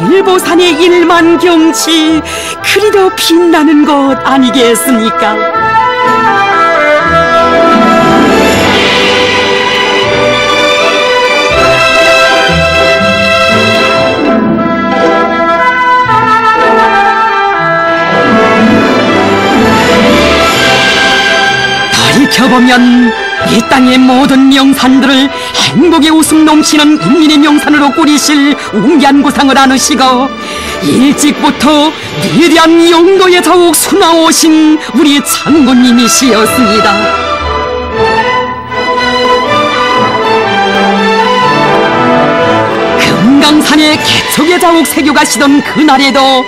칠보산의 일만 경치 그리도 빛나는 것 아니겠습니까? 돌이켜보면 이 땅의 모든 명산들을 행복의 웃음 넘치는 인민의 명산으로 꾸리실 웅기한 구상을 안으시고 일찍부터 위대한 영도의 자옥 수나오신 우리 장군님이시였습니다. 금강산에 개척의 자옥 새겨 가시던 그날에도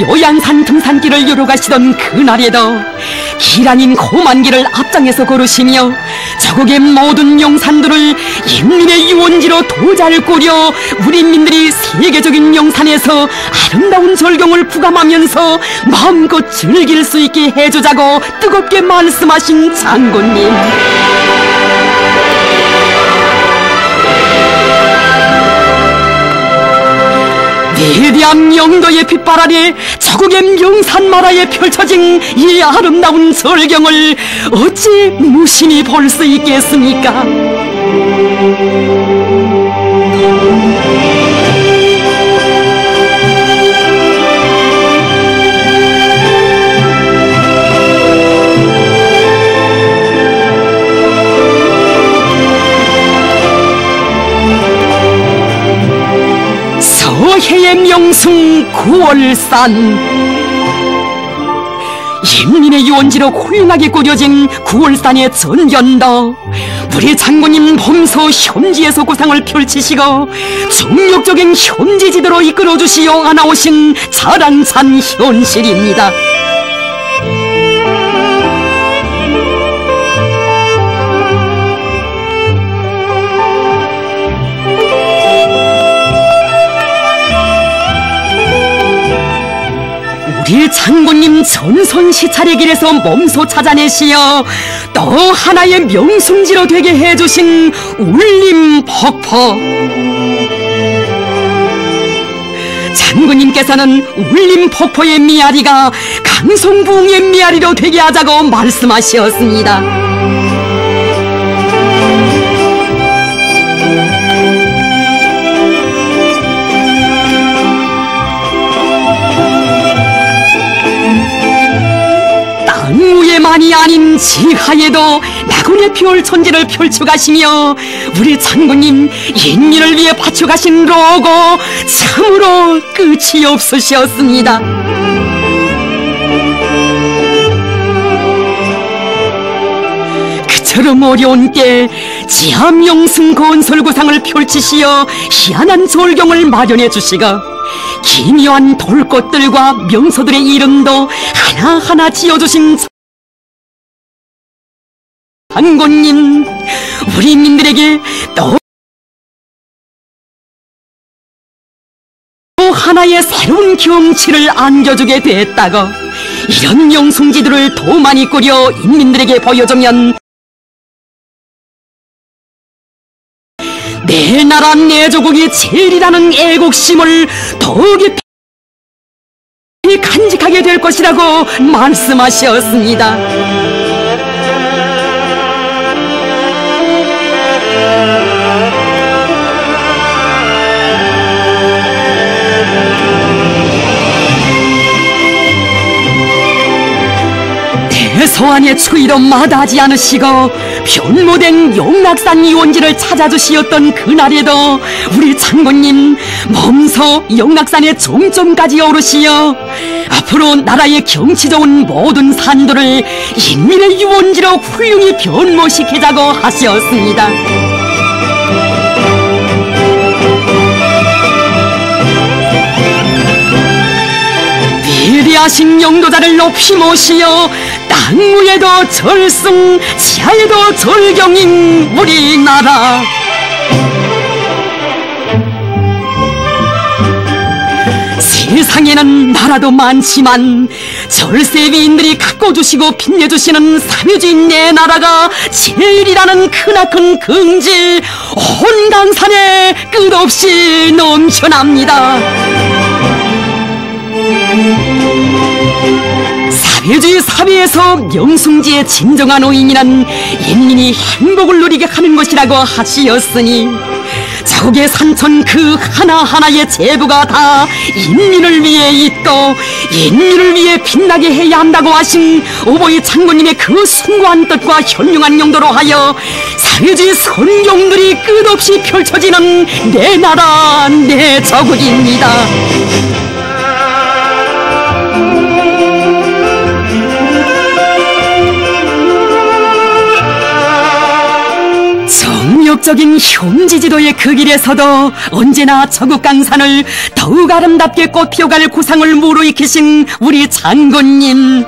묘양산 등산길을 이루 가시던 그날에도 길 아닌 험한 길을 앞장에서 걸으시며 저국의 모든 명산들을 인민의 유원지로 도잘 꾸려 우리 인민들이 세계적인 명산에서 아름다운 절경을 부감하면서 마음껏 즐길 수 있게 해주자고 뜨겁게 말씀하신 장군님, 위대한 영도의 빛발 아래 저국의 명산마라에 펼쳐진 이 아름다운 절경을 어찌 무심히 볼 수 있겠습니까? 서해의 명승 구월산, 인민의 유원지로 훌륭하게 꾸려진 구월산의 전견도 우리 장군님 범서 현지에서 구상을 펼치시고 중력적인 현지지도로 이끌어주시어 안아오신 자랑찬 현실입니다. 우리 장군님 전선 시찰의 길에서 몸소 찾아내시어 또 하나의 명승지로 되게 해주신 울림폭포. 장군님께서는 울림폭포의 미아리가 강송부흥의 미아리로 되게 하자고 말씀하셨습니다. 땅위에만이 아닌 지하에도 나군의 피올 천지를 펼쳐가시며 우리 장군님 인민을 위해 바쳐가신 로고 참으로 끝이 없으셨습니다. 그처럼 어려운 때 지하명승 건설 구상을 펼치시어 희한한 절경을 마련해 주시고 기묘한 돌꽃들과 명소들의 이름도 하나하나 지어주신 장군님, 우리 인민들에게 또 하나의 새로운 경치를 안겨주게 됐다고, 이런 명승지들을 더 많이 꾸려 인민들에게 보여주면 내 나라 내 조국이 제일이라는 애국심을 더 깊이 간직하게 될 것이라고 말씀하셨습니다. 대서안의 추위도 마다하지 않으시고 변모된 영락산 유원지를 찾아주시었던 그날에도 우리 장군님 몸소 영락산의 종점까지 오르시어 앞으로 나라의 경치 좋은 모든 산들을 인민의 유원지로 훌륭히 변모시키자고 하셨습니다. 위대하신 영도자를 높이 모시어 땅 위에도 절승 지하에도 절경인 우리나라, 세상에는 나라도 많지만 절세위인들이 가꿔주시고 빛내주시는 사묘지인 내 나라가 제일이라는 크나큰 긍지 온 강산에 끝없이 넘쳐납니다. 사회주의 사회에서 명승지의 진정한 오인이란 인민이 행복을 누리게 하는 것이라고 하시었으니 자국의 산천 그 하나하나의 제부가 다 인민을 위해 있고 인민을 위해 빛나게 해야 한다고 하신 오보이 장군님의 그 숭고한 뜻과 현명한 용도로 하여 사회주의 선경들이 끝없이 펼쳐지는 내 나라 내 저국입니다. 정력적인 현지지도의 그 길에서도 언제나 저국 강산을 더욱 아름답게 꽃피워갈 구상을 무르익히신 우리 장군님,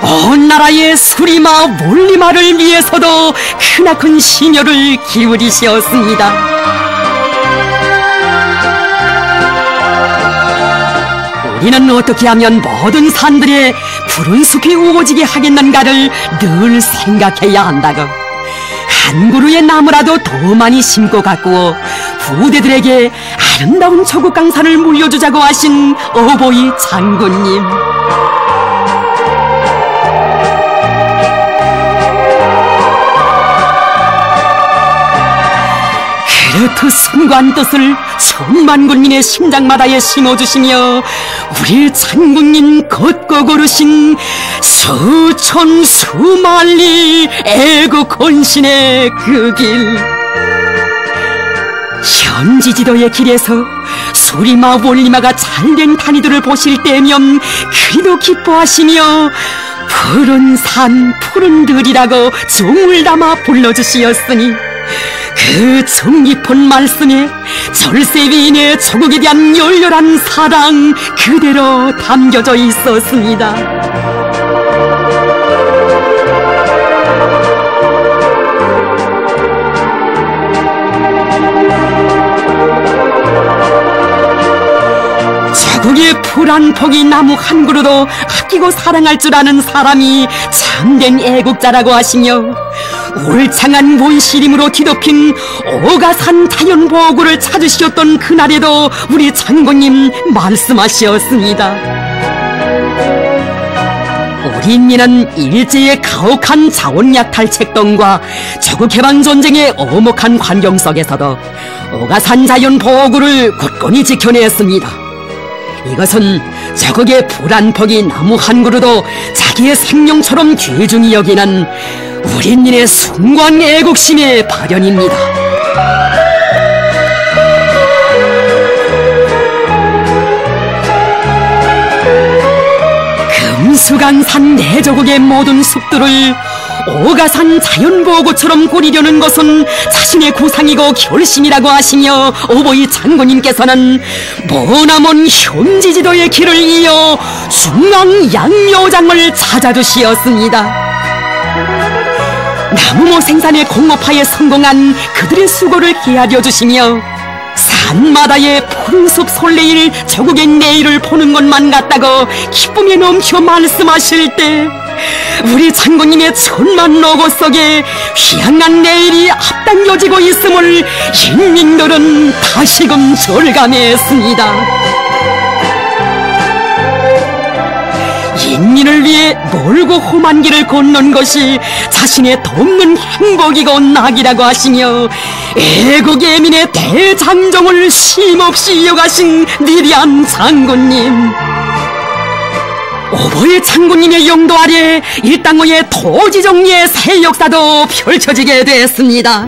온 나라의 수리마 몰리마를 위해서도 크나큰 심혈을 기울이시었습니다. 우리는 어떻게 하면 모든 산들에 푸른 숲이 우거지게 하겠는가를 늘 생각해야 한다고. 한 그루의 나무라도 더 많이 심고 가꾸어 후대들에게 아름다운 저국 강산을 물려주자고 하신 어보이 장군님. 그렇듯 숭고한 뜻을 천만 군민의 심장마다에 심어주시며 우리 장군님 걷고 걸으신 수천 수만리 애국 헌신의 그 길, 현지지도의 길에서 수리마 몰리마가 잘된 단위들을 보실 때면 그리도 기뻐하시며 푸른 산 푸른 들이라고 종을 담아 불러주시었으니 그 정 깊은 말씀에 절세위인의 조국에 대한 열렬한 사랑 그대로 담겨져 있었습니다. 자국의 풀 한 폭이 나무 한 그루도 아끼고 사랑할 줄 아는 사람이 참된 애국자라고 하시며 울창한 몬시림으로 뒤덮인 오가산 자연보호구를 찾으셨던 그날에도 우리 장군님 말씀하셨습니다. 우리 인민은 일제의 가혹한 자원약탈책동과 조국해방전쟁의 엄혹한 환경 속에서도 오가산 자연보호구를 굳건히 지켜냈습니다. 이것은 저국의 풀 한 폭이 나무 한 그루도 자기의 생명처럼 귀중히 여기는 우리 인민의 숭고한 애국심의 발현입니다. 금수강산 내저국의 모든 숲들을 오가산 자연보호구처럼 꾸리려는 것은 자신의 구상이고 결심이라고 하시며 오보이 장군님께서는 머나먼 현지지도의 길을 이어 중앙 양묘장을 찾아주시었습니다. 나무모 생산의 공업화에 성공한 그들의 수고를 헤아려 주시며 산마다의 푸른 숲 솔레일 저국의 내일을 보는 것만 같다고 기쁨에 넘쳐 말씀하실 때 우리 장군님의 천만 노고 속에 희한한 내일이 앞당겨지고 있음을 인민들은 다시금 절감했습니다. 인민을 위해 멀고 험한 길을 걷는 것이 자신의 돕는 행복이고 낙이라고 하시며 애국애민의 대장정을 쉼없이 이어가신 위대한 장군님, 오보이 장군님의 용도 아래 이 땅의 토지정리의 새 역사도 펼쳐지게 됐습니다.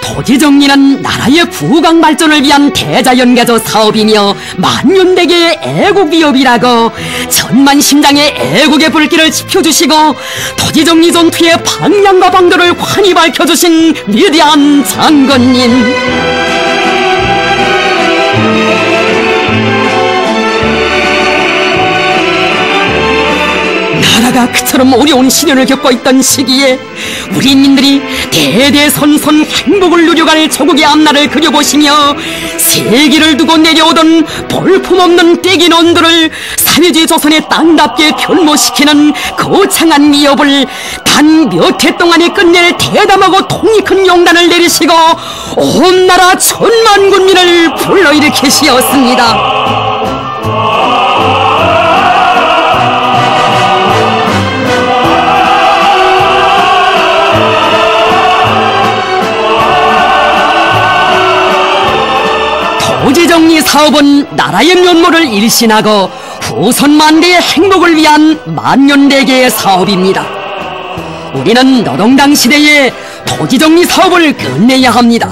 토지정리는 나라의 부강 발전을 위한 대자연개조 사업이며 만년대계의 애국위협이라고 천만심장의 애국의 불길을 지펴주시고 토지정리 전투의 방향과 방도를 환히 밝혀주신 위대한 장군님, 나라가 그처럼 어려운 시련을 겪고 있던 시기에 우리 인민들이 대대손손 행복을 누려갈 조국의 앞날을 그려보시며 세기를 두고 내려오던 볼품없는 떼긴 온도를 사회주의 조선의 땅답게 변모시키는 거창한 위협을 단 몇 해 동안에 끝낼 대담하고 통이 큰 용단을 내리시고 온 나라 천만 군민을 불러일으키시었습니다. 토지정리 사업은 나라의 면모를 일신하고 후손 만대의 행복을 위한 만년대계의 사업입니다. 우리는 노동당 시대에 토지정리 사업을 끝내야 합니다.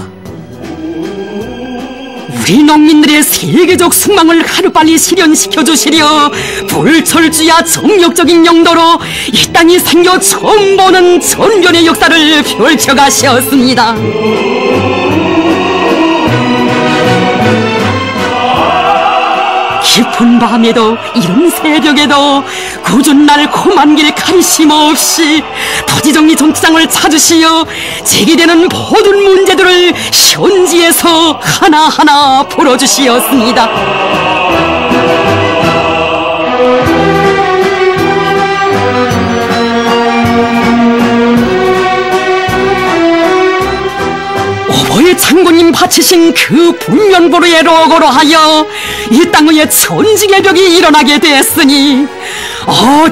우리 농민들의 세계적 숙망을 하루빨리 실현시켜 주시려 불철주야 정력적인 용도로 이 땅이 생겨 처음 보는 전변의 역사를 펼쳐가셨습니다. 깊은 밤에도 이른 새벽에도 굳은 날 험한 길 가리심 없이 토지정리 정치장을 찾으시어 제기되는 모든 문제들을 현지에서 하나하나 풀어주시었습니다. 오보의 장군님 바치신 그 분면보루의 로고로 하여 이 땅의 천지개벽이 일어나게 됐으니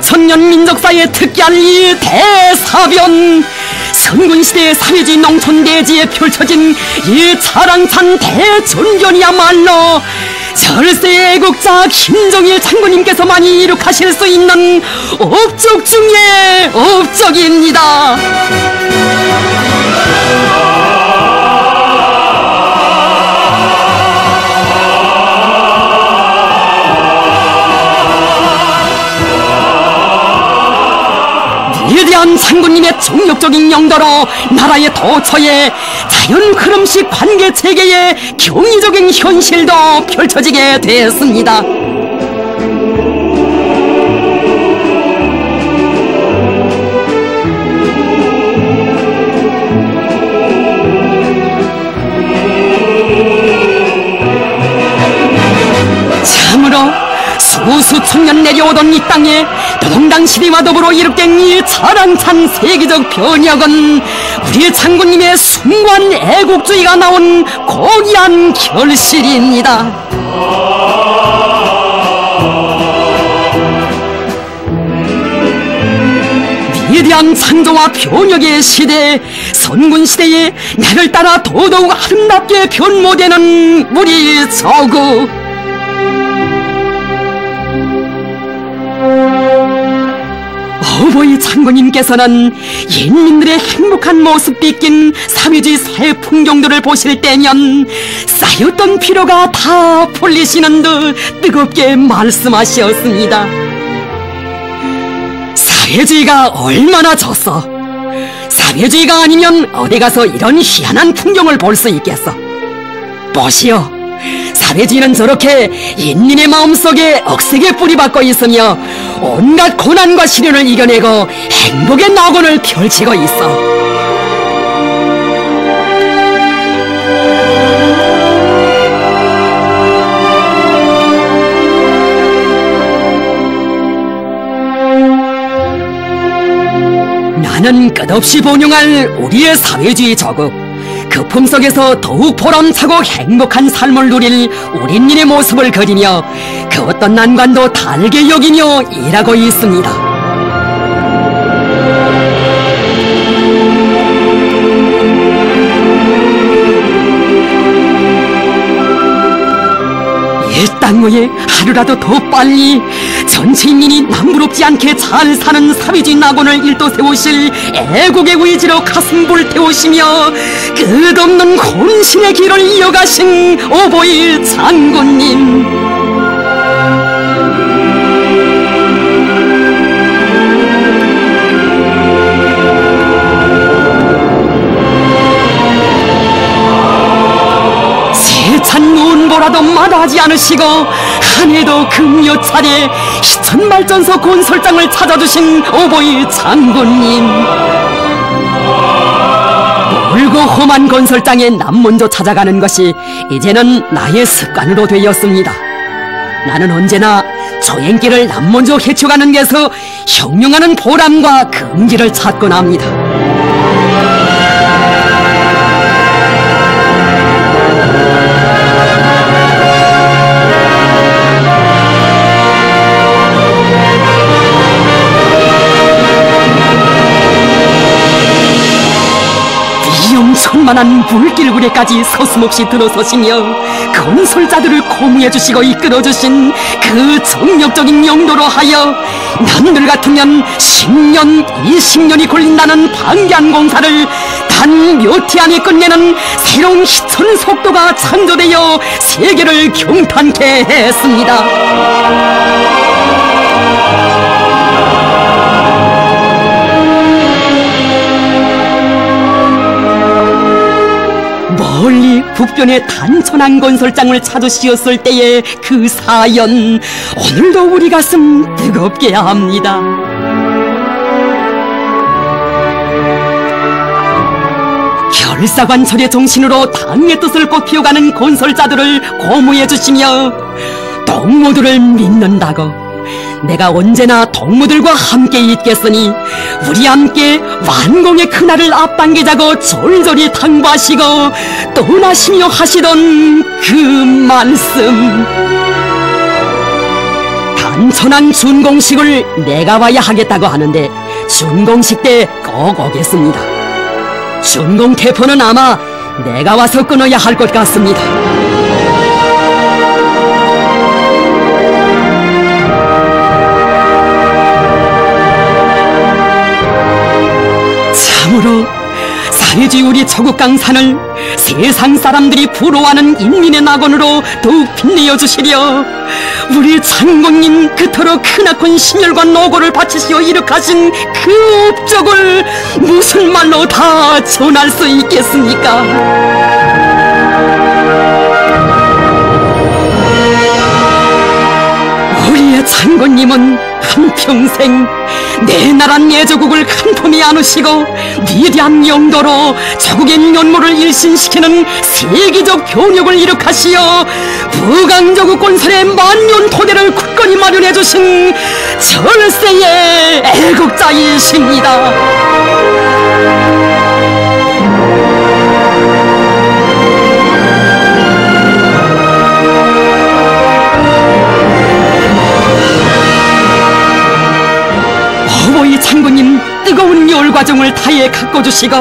천년 민족사에 특기할 이 대사변, 선군시대의 사회주의 농촌대지에 펼쳐진 이 자랑찬 대전변이야말로 절세의 애국자 김정일 장군님께서만이 이룩하실 수 있는 업적 중의 업적입니다. 위대한 장군님의 정력적인 용도로 나라의 도처에 자연 흐름식 관계 체계의 경이적인 현실도 펼쳐지게 되었습니다. 참으로 수수천 년 내려오던 이 땅에 노동당 시대와 더불어 이룩된 이 자랑찬 세계적 변혁은 우리 장군님의 숭고한 애국주의가 나온 고귀한 결실입니다. 위대한 창조와 변혁의 시대, 선군시대에 나를 따라 더더욱 아름답게 변모되는 우리 조국. 오보이 장군님께서는 인민들의 행복한 모습 빚긴 사회주의 사회 풍경들을 보실 때면 쌓였던 피로가 다 풀리시는 듯 뜨겁게 말씀하셨습니다. 사회주의가 얼마나 좋소. 사회주의가 아니면 어디 가서 이런 희한한 풍경을 볼 수 있겠어. 보시오. 사회주의는 저렇게 인민의 마음속에 억세게 뿌리박고 있으며 온갖 고난과 시련을 이겨내고 행복의 낙원을 펼치고 있어. 나는 끝없이 본용할 우리의 사회주의 조국, 그 품속에서 더욱 보람차고 행복한 삶을 누릴 우리인의 모습을 그리며 그 어떤 난관도 달게 여기며 일하고 있습니다. 이 땅에 하루라도 더 빨리 전체 인민이 남부럽지 않게 잘 사는 사회주의 낙원을 일도세우실 애국의 의지로 가슴 불태우시며 끝없는 혼신의 길을 이어가신 오보이 장군님, 세찬 눈보라도 마다하지 않으시고 한 해도 금요 차례 희천발전소 건설장을 찾아주신 오보이 장군님, 멀고 험한 건설장에 남먼저 찾아가는 것이 이제는 나의 습관으로 되었습니다. 나는 언제나 조행길을 남먼저 헤쳐가는 데서 형용하는 보람과 긍지를 찾곤 합니다. 만한 물길구례까지 서슴없이 들어서시며 건설자들을 고무해 주시고 이끌어 주신 그 정력적인 용도로 하여 남들 같으면 10년, 20년이 걸린다는 방대한 공사를 단 몇 해 안에 끝내는 새로운 희천 속도가 창조되어 세계를 경탄케 했습니다. 멀리 북변의 단천한 건설장을 찾으시었을 때의 그 사연, 오늘도 우리 가슴 뜨겁게 합니다. 결사관철의 정신으로 당의 뜻을 꽃피워가는 건설자들을 고무해 주시며 동무들을 믿는다고 내가 언제나 동무들과 함께 있겠으니 우리 함께 완공의 그날을 앞당기자고 절절히 당부하시고 떠나시며 하시던 그 말씀, 단천한 준공식을 내가 와야 하겠다고 하는데 준공식 때 꼭 오겠습니다. 준공 태포는 아마 내가 와서 끊어야 할 것 같습니다. 참으로 사회주의 우리 조국강산을 세상 사람들이 부러워하는 인민의 낙원으로 더욱 빛내어 주시려 우리 장군님 그토록 크나큰 심혈과 노고를 바치시어 이룩하신 그 업적을 무슨 말로 다 전할 수 있겠습니까? 우리의 장군님은 한평생 내 나라 내 조국을 한 품에 안으시고 위대한 용도로 조국의 면모를 일신시키는 세계적 변혁을 이룩하시어 부강조국 건설의 만년 토대를 굳건히 마련해 주신 절세의 애국자이십니다. 어버이 장군님 뜨거운 열과정을 다해 가꿔주시고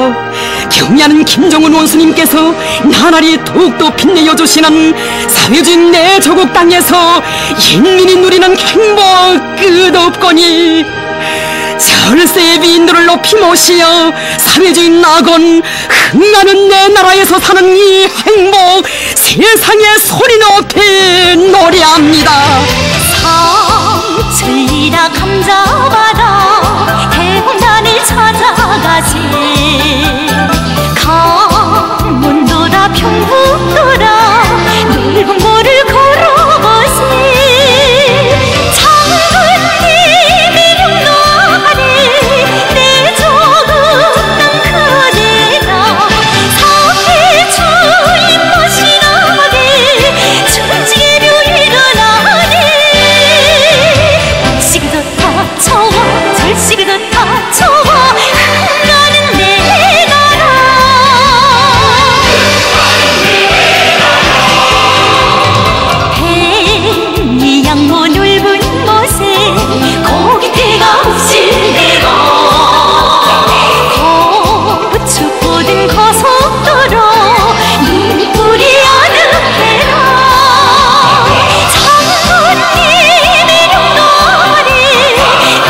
경의하는 김정은 원수님께서 나날이 더욱더 빛내어 주시는 사회주의 내 조국 땅에서 인민이 누리는 행복 끝없거니 절세의 미인들을 높이 모시어 사회주의 낙원 흥하는 내 나라에서 사는 이 행복 세상에 소리 높이 노래합니다. 상추이라 감자마다 해운단을 찾아가지 강문도다 평북도다 넓은 고를 걸어보시 장군님이 용도하니 내 조국 땅 그대라 사회주의 멋이나게 춘지로 일어나니 절시그도 다 좋아 절시그도 다 좋아 흥하는 내 나라 이 양모 넓은 곳에 고깃대가 옵실대고 고추꽃은 고속도로 눈물이 아늑해라 장군님이 용도하니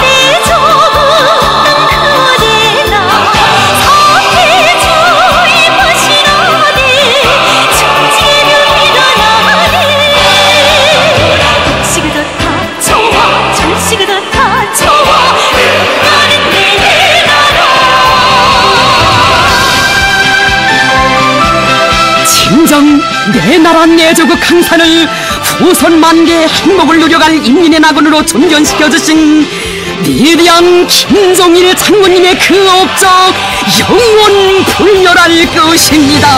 내 조국 땅 그대라 사회주의 맛이라니 춘지로 일어나니 절시그도 다 좋아 절시그도 다 좋아 흥하는 내 나라 진정 내 나라 내 조국 강산을 후손 만개의 행복을 누려갈 인민의 낙원으로 존견시켜주신 위대한 김종일 장군님의 그 업적 영원 불멸할 것입니다.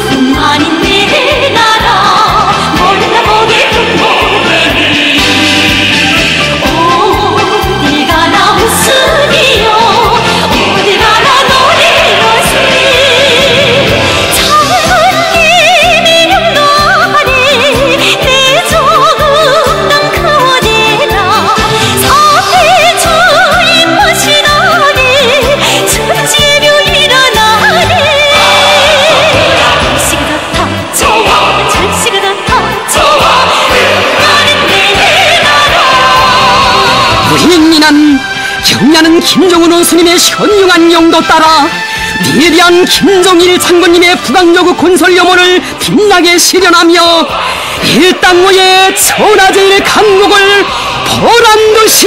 흥하는 내 나라 몰라보게 풍보되니 어디 가나 웃으리요 어디 가나 노래로시 장군님이 용도하니 내 조국 땅 그대라 사회주의 멋이라니 춘지로 일어나니 경야는 김정은 원수님의 현명한 용도 따라 위대한 김정일 장군님의 북왕여국 건설 염원을 빛나게 실현하며 일당무의 천하제일 강국을 보란듯이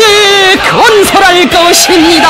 건설할 것입니다.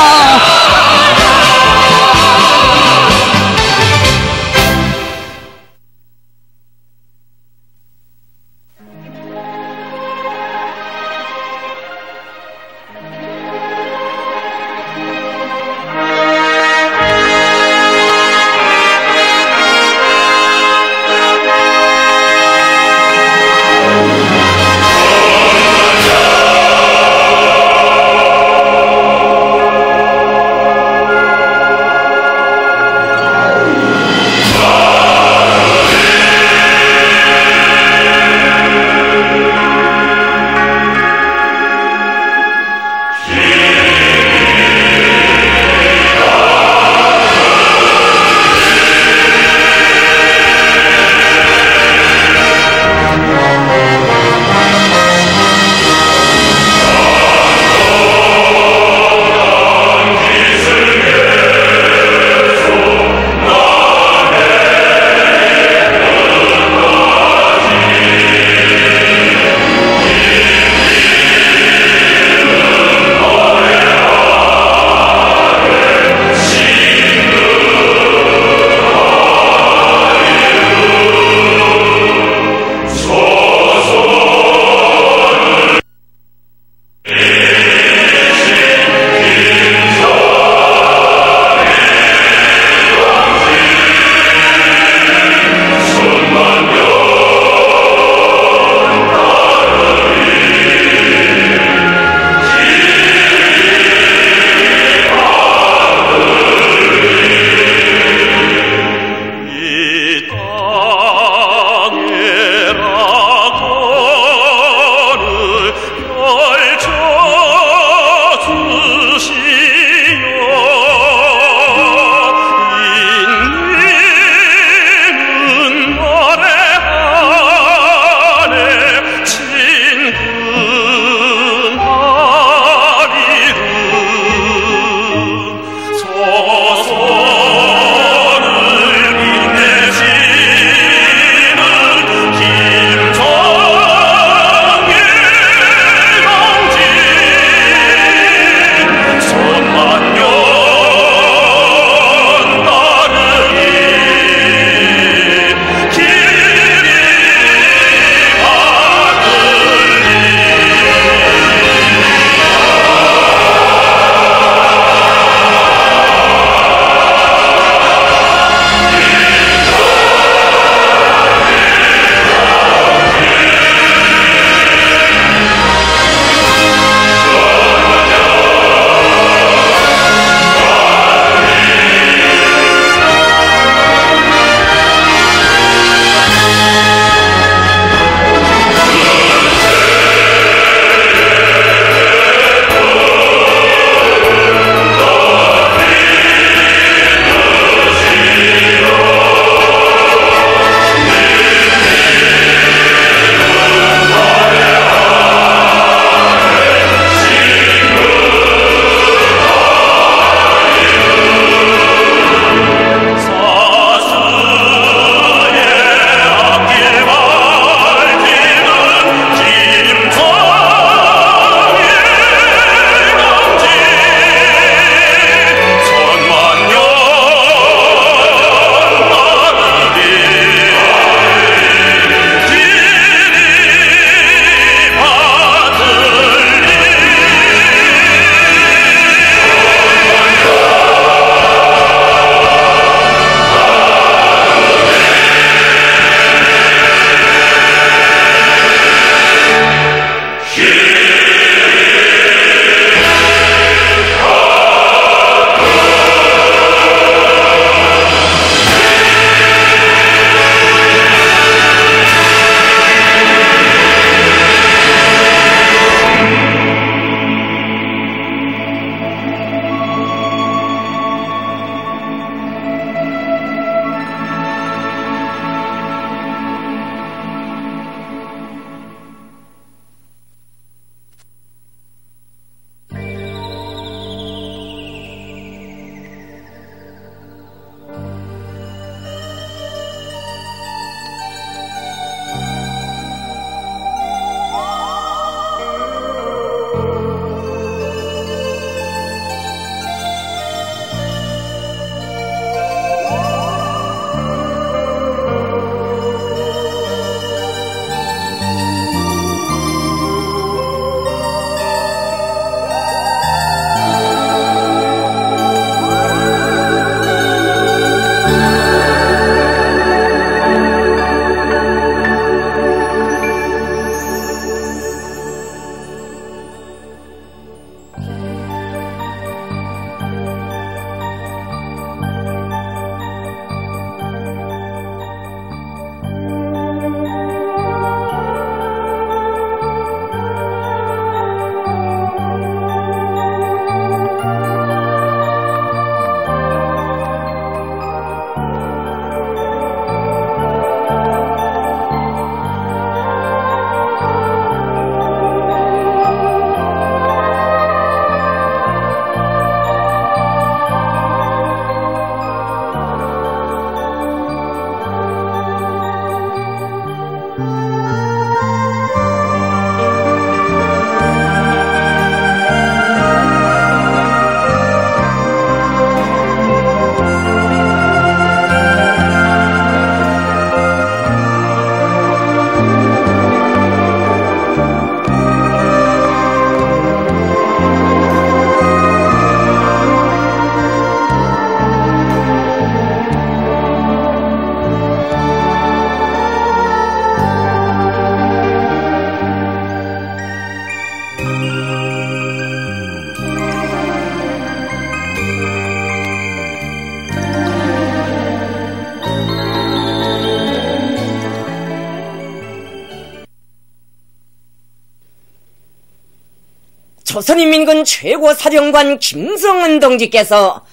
조선인민군 최고사령관 김정은 동지께서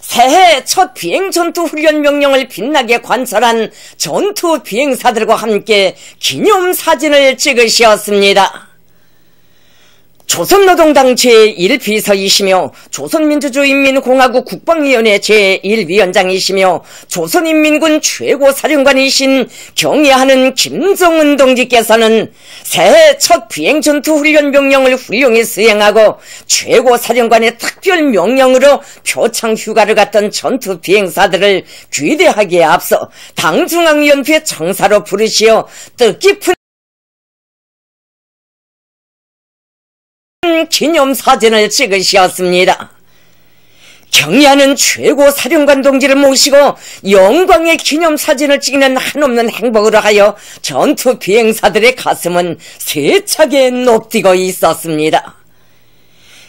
새해 첫 비행전투훈련 명령을 빛나게 관찰한 전투 비행사들과 함께 기념사진을 찍으셨습니다. 조선노동당 제1비서이시며 조선민주주의인민공화국 국방위원회 제1위원장이시며 조선인민군 최고사령관이신 경애하는 김정은 동지께서는 새해 첫 비행전투훈련 명령을 훌륭히 수행하고 최고사령관의 특별명령으로 표창휴가를 갔던 전투비행사들을 귀대하기에 앞서 당중앙위원회 청사로 부르시어 뜻깊은 기념사진을 찍으셨습니다. 경의하는 최고사령관 동지를 모시고 영광의 기념사진을 찍는 한없는 행복으로 하여 전투비행사들의 가슴은 세차게 높뛰고 있었습니다.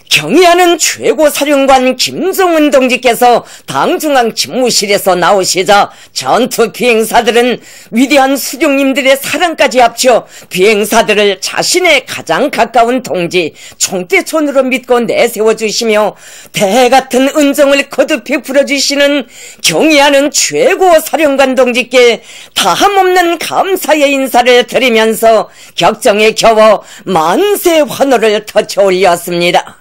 경의하는 최고사령관 김정은 동지께서 당중앙 집무실에서 나오시자 전투 비행사들은 위대한 수령님들의 사랑까지 합쳐 비행사들을 자신의 가장 가까운 동지 총대촌으로 믿고 내세워주시며 대같은 은정을 거듭 베풀어주시는 경의하는 최고사령관 동지께 다함없는 감사의 인사를 드리면서 격정에 겨워 만세 환호를 터쳐올렸습니다.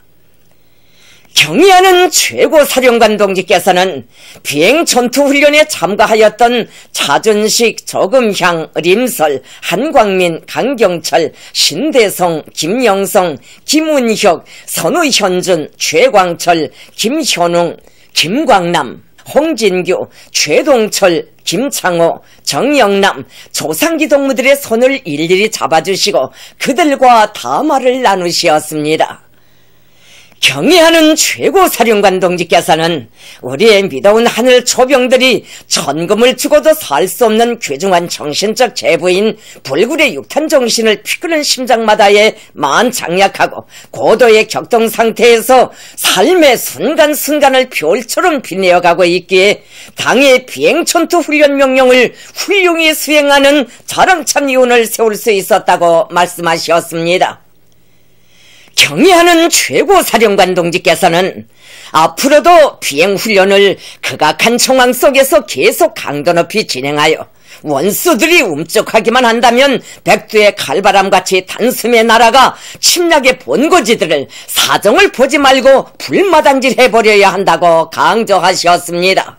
경의하는 최고사령관 동지께서는 비행전투훈련에 참가하였던 차준식, 조금향, 림설, 한광민, 강경철, 신대성, 김영성, 김운혁, 선우현준, 최광철, 김현웅, 김광남, 홍진규, 최동철, 김창호, 정영남, 조상기 동무들의 손을 일일이 잡아주시고 그들과 담화를 나누시었습니다. 경의하는 최고사령관 동지께서는 우리의 믿어온 하늘 초병들이 천금을 주고도 살 수 없는 귀중한 정신적 재부인 불굴의 육탄 정신을 피끄는 심장마다에 만장약하고 고도의 격동 상태에서 삶의 순간순간을 별처럼 빛내어가고 있기에 당의 비행전투 훈련 명령을 훌륭히 수행하는 자랑찬 이운을 세울 수 있었다고 말씀하셨습니다. 경의하는 최고사령관 동지께서는 앞으로도 비행훈련을 극악한 정황 속에서 계속 강도 높이 진행하여 원수들이 움쩍하기만 한다면 백두의 칼바람같이 단숨에 날아가 침략의 본거지들을 사정을 보지 말고 불마당질해버려야 한다고 강조하셨습니다.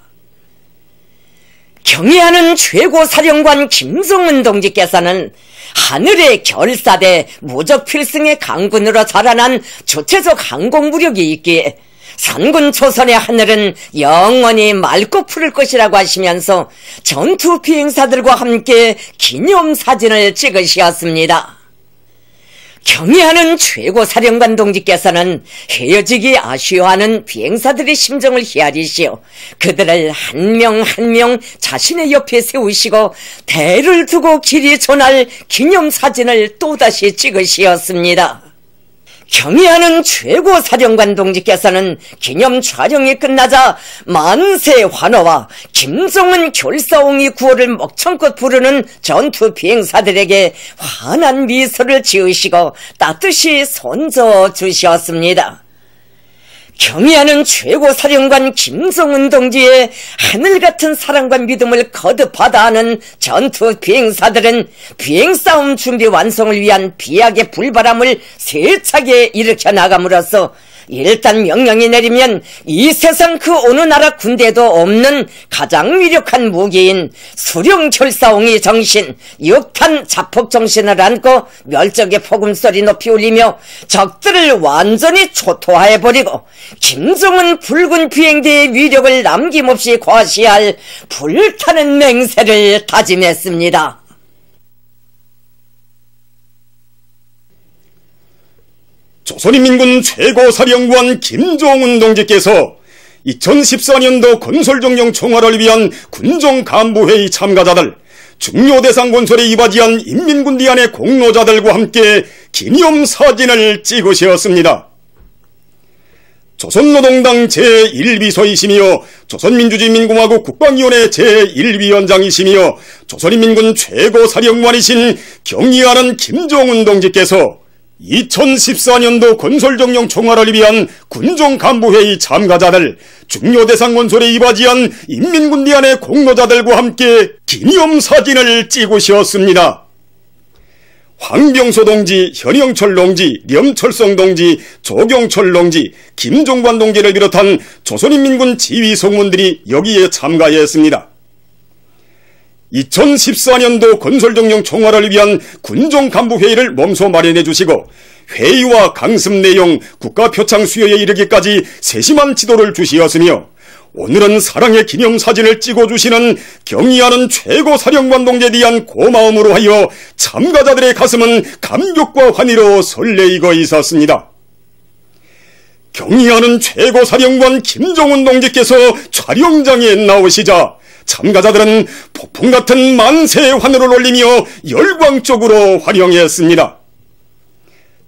경의하는 최고사령관 김정은 동지께서는 하늘의 결사대 무적필승의 강군으로 자라난 주체적 항공무력이 있기에 선군 조선의 하늘은 영원히 맑고 푸를 것이라고 하시면서 전투 비행사들과 함께 기념사진을 찍으셨습니다. 경의하는 최고사령관 동지께서는 헤어지기 아쉬워하는 비행사들의 심정을 헤아리시어 그들을 한 명 한 명 자신의 옆에 세우시고 대를 두고 길이 전할 기념사진을 또다시 찍으시었습니다. 경의하는 최고사령관 동지께서는 기념 촬영이 끝나자 만세 환호와 김정은 결사옹이 구호를 먹청껏 부르는 전투 비행사들에게 환한 미소를 지으시고 따뜻이 손져 주셨습니다. 경의하는 최고사령관 김정은 동지의 하늘같은 사랑과 믿음을 거듭 받아하는 전투 비행사들은 비행싸움 준비 완성을 위한 비약의 불바람을 세차게 일으켜 나감으로써 일단 명령이 내리면 이 세상 그 어느 나라 군대도 없는 가장 위력한 무기인 수령 결사옹이 정신, 육탄 자폭 정신을 안고 멸적의 폭음소리 높이 울리며 적들을 완전히 초토화해버리고 김정은 붉은 비행대의 위력을 남김없이 과시할 불타는 맹세를 다짐했습니다. 조선인민군 최고사령관 김정은 동지께서 2014년도 건설정령 총괄을 위한 군정간부회의 참가자들, 중요대상 건설에 이바지한 인민군대안의 공로자들과 함께 기념사진을 찍으셨습니다. 조선노동당 제1비서이시며 조선민주주의인민공화국 국방위원회 제1위원장이시며 조선인민군 최고사령관이신 경의하는 김정은 동지께서 2014년도 건설정령 총괄을 위한 군종간부회의 참가자들, 중요대상 건설에 이바지한 인민군대안의 공로자들과 함께 기념사진을 찍으셨습니다. 황병소 동지, 현영철 동지, 념철성 동지, 조경철 동지, 김종관 동지를 비롯한 조선인민군 지휘 성문들이 여기에 참가했습니다. 2014년도 건설정령 총괄을 위한 군종간부회의를 몸소 마련해 주시고 회의와 강습 내용, 국가표창 수여에 이르기까지 세심한 지도를 주시었으며 오늘은 사랑의 기념사진을 찍어주시는 경의하는 최고사령관 동지에 대한 고마움으로 하여 참가자들의 가슴은 감격과 환희로 설레이고 있었습니다. 경의하는 최고사령관 김정은 동지께서 촬영장에 나오시자 참가자들은 폭풍 같은 만세 환호를 올리며 열광적으로 환영했습니다.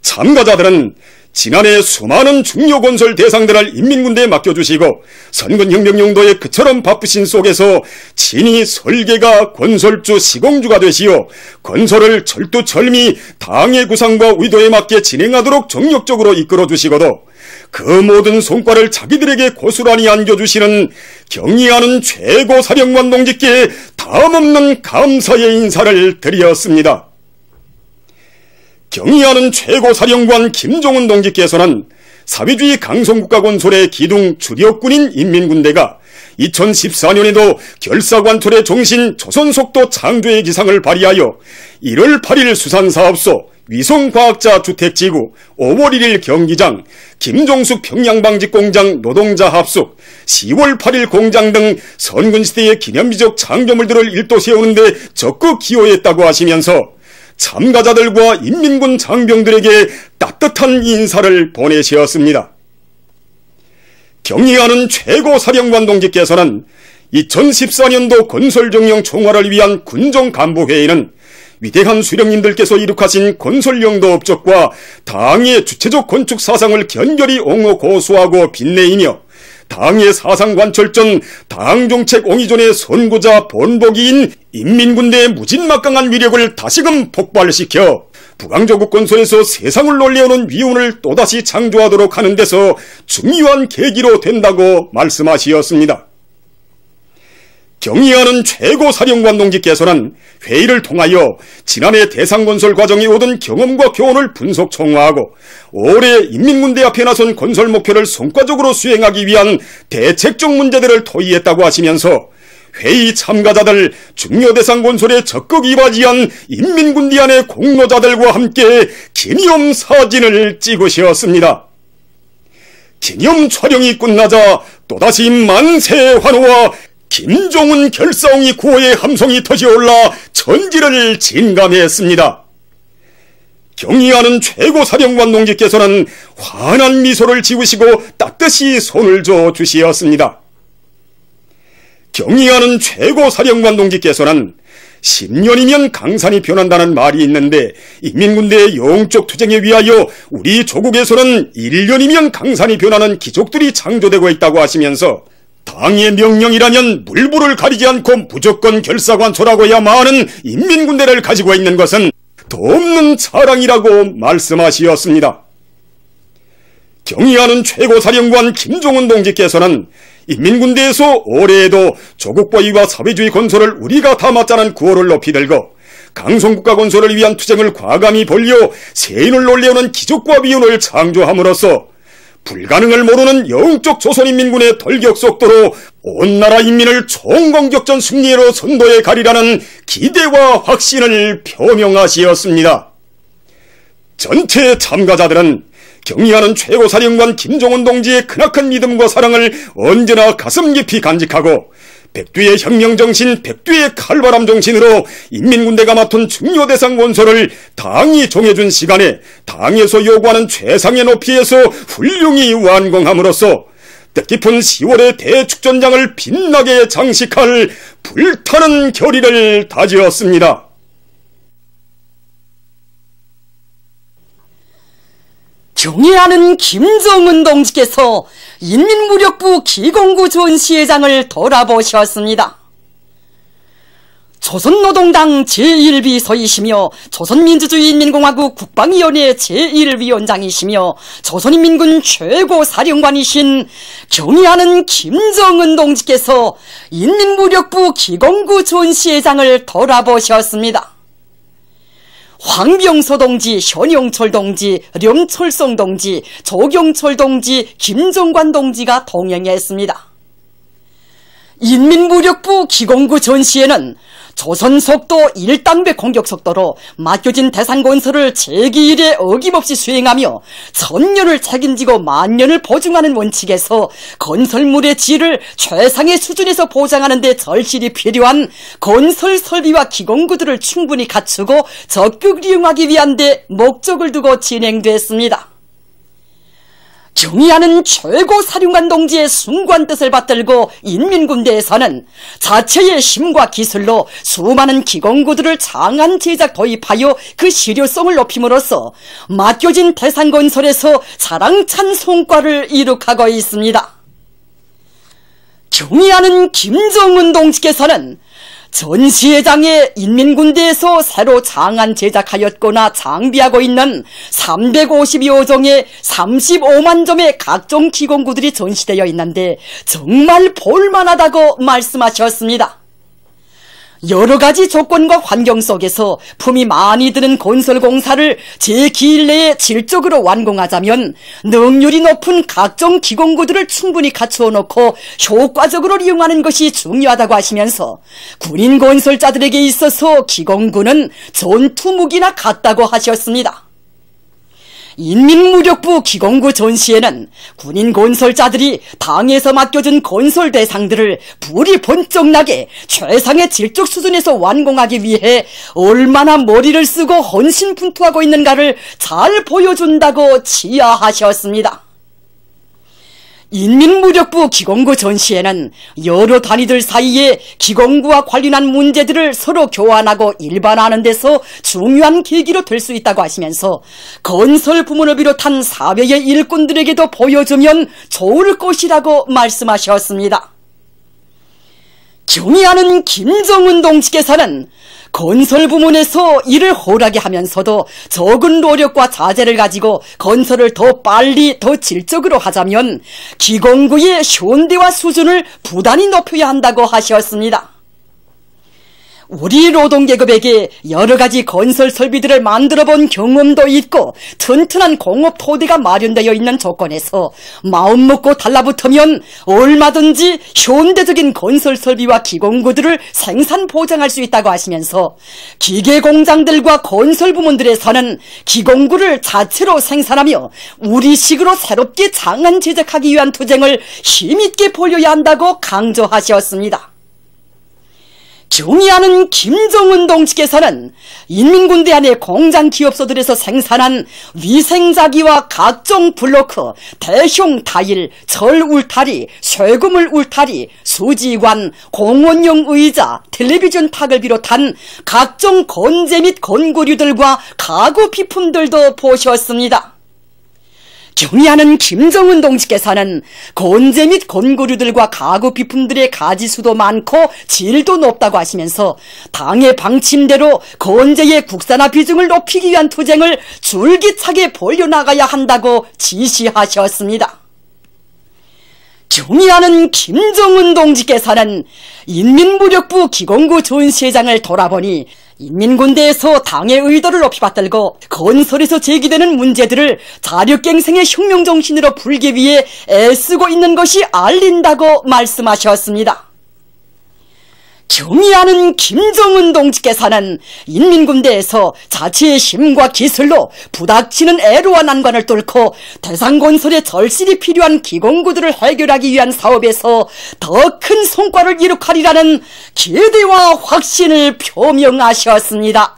참가자들은 지난해 수많은 중요 건설 대상들을 인민군대에 맡겨주시고 선근혁명용도에 그처럼 바쁘신 속에서 친히 설계가 건설주 시공주가 되시어 건설을 철두철미 당의 구상과 의도에 맞게 진행하도록 정력적으로 이끌어주시고도 그 모든 성과를 자기들에게 고스란히 안겨주시는 경의하는 최고사령관 동지께 다음없는 감사의 인사를 드렸습니다. 경의하는 최고사령관 김정은 동지께서는 사회주의 강성국가 건설의 기둥 주력군인 인민군대가 2014년에도 결사관철의 종신 조선속도 창조의 기상을 발휘하여 1월 8일 수산사업소, 위성과학자 주택지구, 5월 1일 경기장, 김종숙 평양방직공장 노동자 합숙, 10월 8일 공장 등 선군시대의 기념비적 창조물들을 일도 세우는데 적극 기여했다고 하시면서 참가자들과 인민군 장병들에게 따뜻한 인사를 보내셨습니다. 경의하는 최고사령관 동지께서는 2014년도 건설정령 총괄을 위한 군종간부회의는 위대한 수령님들께서 이룩하신 건설영도 업적과 당의 주체적 건축 사상을 견결히 옹호 고수하고 빛내이며 당의 사상관철전, 당정책 옹이전의 선구자 본보기인 인민군대의 무진막강한 위력을 다시금 폭발시켜 북왕조국 건설에서 세상을 놀래오는 위운을 또다시 창조하도록 하는 데서 중요한 계기로 된다고 말씀하시었습니다. 경의하는 최고사령관 동지께서는 회의를 통하여 지난해 대상건설 과정에 얻은 경험과 교훈을 분석 총화하고 올해 인민군대 앞에 나선 건설 목표를 성과적으로 수행하기 위한 대책적 문제들을 토의했다고 하시면서 회의 참가자들, 중요대상 건설에 적극 이바지한 인민군대안의 공로자들과 함께 기념사진을 찍으셨습니다. 기념 촬영이 끝나자 또다시 만세 환호와 김종은 결사옹이 구호의 함성이 터져올라 천지를 진감했습니다. 경의하는 최고사령관 동지께서는 환한 미소를 지으시고 따뜻이 손을 줘 주시었습니다. 경의하는 최고사령관 동지께서는 10년이면 강산이 변한다는 말이 있는데 인민군대의 영적 투쟁에 위하여 우리 조국에서는 1년이면 강산이 변하는 기적들이 창조되고 있다고 하시면서 당의 명령이라면 물불을 가리지 않고 무조건 결사관철하고야만 하는 인민군대를 가지고 있는 것은 도없는 자랑이라고 말씀하시었습니다. 경의하는 최고사령관 김종은 동지께서는 인민군대에서 올해에도 조국보위와 사회주의 건설을 우리가 다 맞자는 구호를 높이 들고 강성국가 건설을 위한 투쟁을 과감히 벌려 세인을 놀래오는 기적과 비운을 창조함으로써 불가능을 모르는 영적 조선인민군의 돌격 속도로 온 나라 인민을 총공격전 승리로 선도해 가리라는 기대와 확신을 표명하시었습니다. 전체 참가자들은 경의하는 최고사령관 김정은 동지의 크나큰 믿음과 사랑을 언제나 가슴 깊이 간직하고 백두의 혁명정신, 백두의 칼바람 정신으로 인민군대가 맡은 중요대상 건설을 당이 정해준 시간에 당에서 요구하는 최상의 높이에서 훌륭히 완공함으로써 뜻깊은 10월의 대축전장을 빛나게 장식할 불타는 결의를 다지었습니다. 경의하는 김정은 동지께서 인민무력부 기공구 전시회장을 돌아보셨습니다. 조선노동당 제1비서이시며 조선민주주의인민공화국 국방위원회 제1위원장이시며 조선인민군 최고사령관이신 경의하는 김정은 동지께서 인민무력부 기공구 전시회장을 돌아보셨습니다. 황병서 동지, 현영철 동지, 령철성 동지, 조경철 동지, 김정관 동지가 동행했습니다. 인민무력부 기공구 전시회는 조선속도 1당배 공격속도로 맡겨진 대산건설을 제기일에 어김없이 수행하며 천년을 책임지고 만년을 보증하는 원칙에서 건설물의 질을 최상의 수준에서 보장하는 데 절실히 필요한 건설 설비와 기공구들을 충분히 갖추고 적극 이용하기 위한 데 목적을 두고 진행됐습니다. 경의하는 최고사령관 동지의 숭고한 뜻을 받들고 인민군대에서는 자체의 힘과 기술로 수많은 기공구들을 장안 제작 도입하여 그 실효성을 높임으로써 맡겨진 대산건설에서 자랑찬 성과를 이룩하고 있습니다. 경의하는 김정은 동지께서는 전시회장에 인민군대에서 새로 장안 제작하였거나 장비하고 있는 350여 종의 35만 점의 각종 기공구들이 전시되어 있는데 정말 볼만하다고 말씀하셨습니다. 여러 가지 조건과 환경 속에서 품이 많이 드는 건설 공사를 제 기일 내에 질적으로 완공하자면 능률이 높은 각종 기공구들을 충분히 갖추어 놓고 효과적으로 이용하는 것이 중요하다고 하시면서 군인 건설자들에게 있어서 기공구는 전투무기나 같다고 하셨습니다. 인민무력부 기공구 전시회는 군인 건설자들이 당에서 맡겨준 건설 대상들을 불이 번쩍 나게 최상의 질적 수준에서 완공하기 위해 얼마나 머리를 쓰고 헌신분투하고 있는가를 잘 보여준다고 치하하셨습니다. 인민무력부 기공구 전시회는 여러 단위들 사이에 기공구와 관련한 문제들을 서로 교환하고 일반화하는 데서 중요한 계기로 될 수 있다고 하시면서 건설 부문을 비롯한 사회의 일꾼들에게도 보여주면 좋을 것이라고 말씀하셨습니다. 경의하는 김정은 동지께서는 건설 부문에서 일을 홀하게 하면서도 적은 노력과 자재를 가지고 건설을 더 빨리 더 질적으로 하자면 기공구의 현대화 수준을 부단히 높여야 한다고 하셨습니다. 우리 노동계급에게 여러 가지 건설 설비들을 만들어 본 경험도 있고 튼튼한 공업 토대가 마련되어 있는 조건에서 마음 먹고 달라붙으면 얼마든지 현대적인 건설 설비와 기공구들을 생산 보장할 수 있다고 하시면서 기계 공장들과 건설 부문들에서는 기공구를 자체로 생산하며 우리식으로 새롭게 장안 제작하기 위한 투쟁을 힘있게 벌여야 한다고 강조하셨습니다. 경의하는 김정은 동지께서는 인민군대 안의 공장 기업소들에서 생산한 위생자기와 각종 블로크, 대형 타일, 철 울타리, 쇠고물 울타리, 수지관, 공원용 의자, 텔레비전 탁을 비롯한 각종 건재 및 건구류들과 가구 비품들도 보셨습니다. 경의하는 김정은 동지께서는 건재 및 건구류들과 가구 비품들의 가지수도 많고 질도 높다고 하시면서 당의 방침대로 건재의 국산화 비중을 높이기 위한 투쟁을 줄기차게 벌여나가야 한다고 지시하셨습니다. 경의하는 김정은 동지께서는 인민무력부 기공구 전시회장을 돌아보니 인민군대에서 당의 의도를 높이 받들고 건설에서 제기되는 문제들을 자력갱생의 혁명정신으로 풀기 위해 애쓰고 있는 것이 알린다고 말씀하셨습니다. 경의하는 김정은 동지께서는 인민군대에서 자치의 힘과 기술로 부닥치는 애로와 난관을 뚫고 대상건설에 절실히 필요한 기공구들을 해결하기 위한 사업에서 더 큰 성과를 이룩하리라는 기대와 확신을 표명하셨습니다.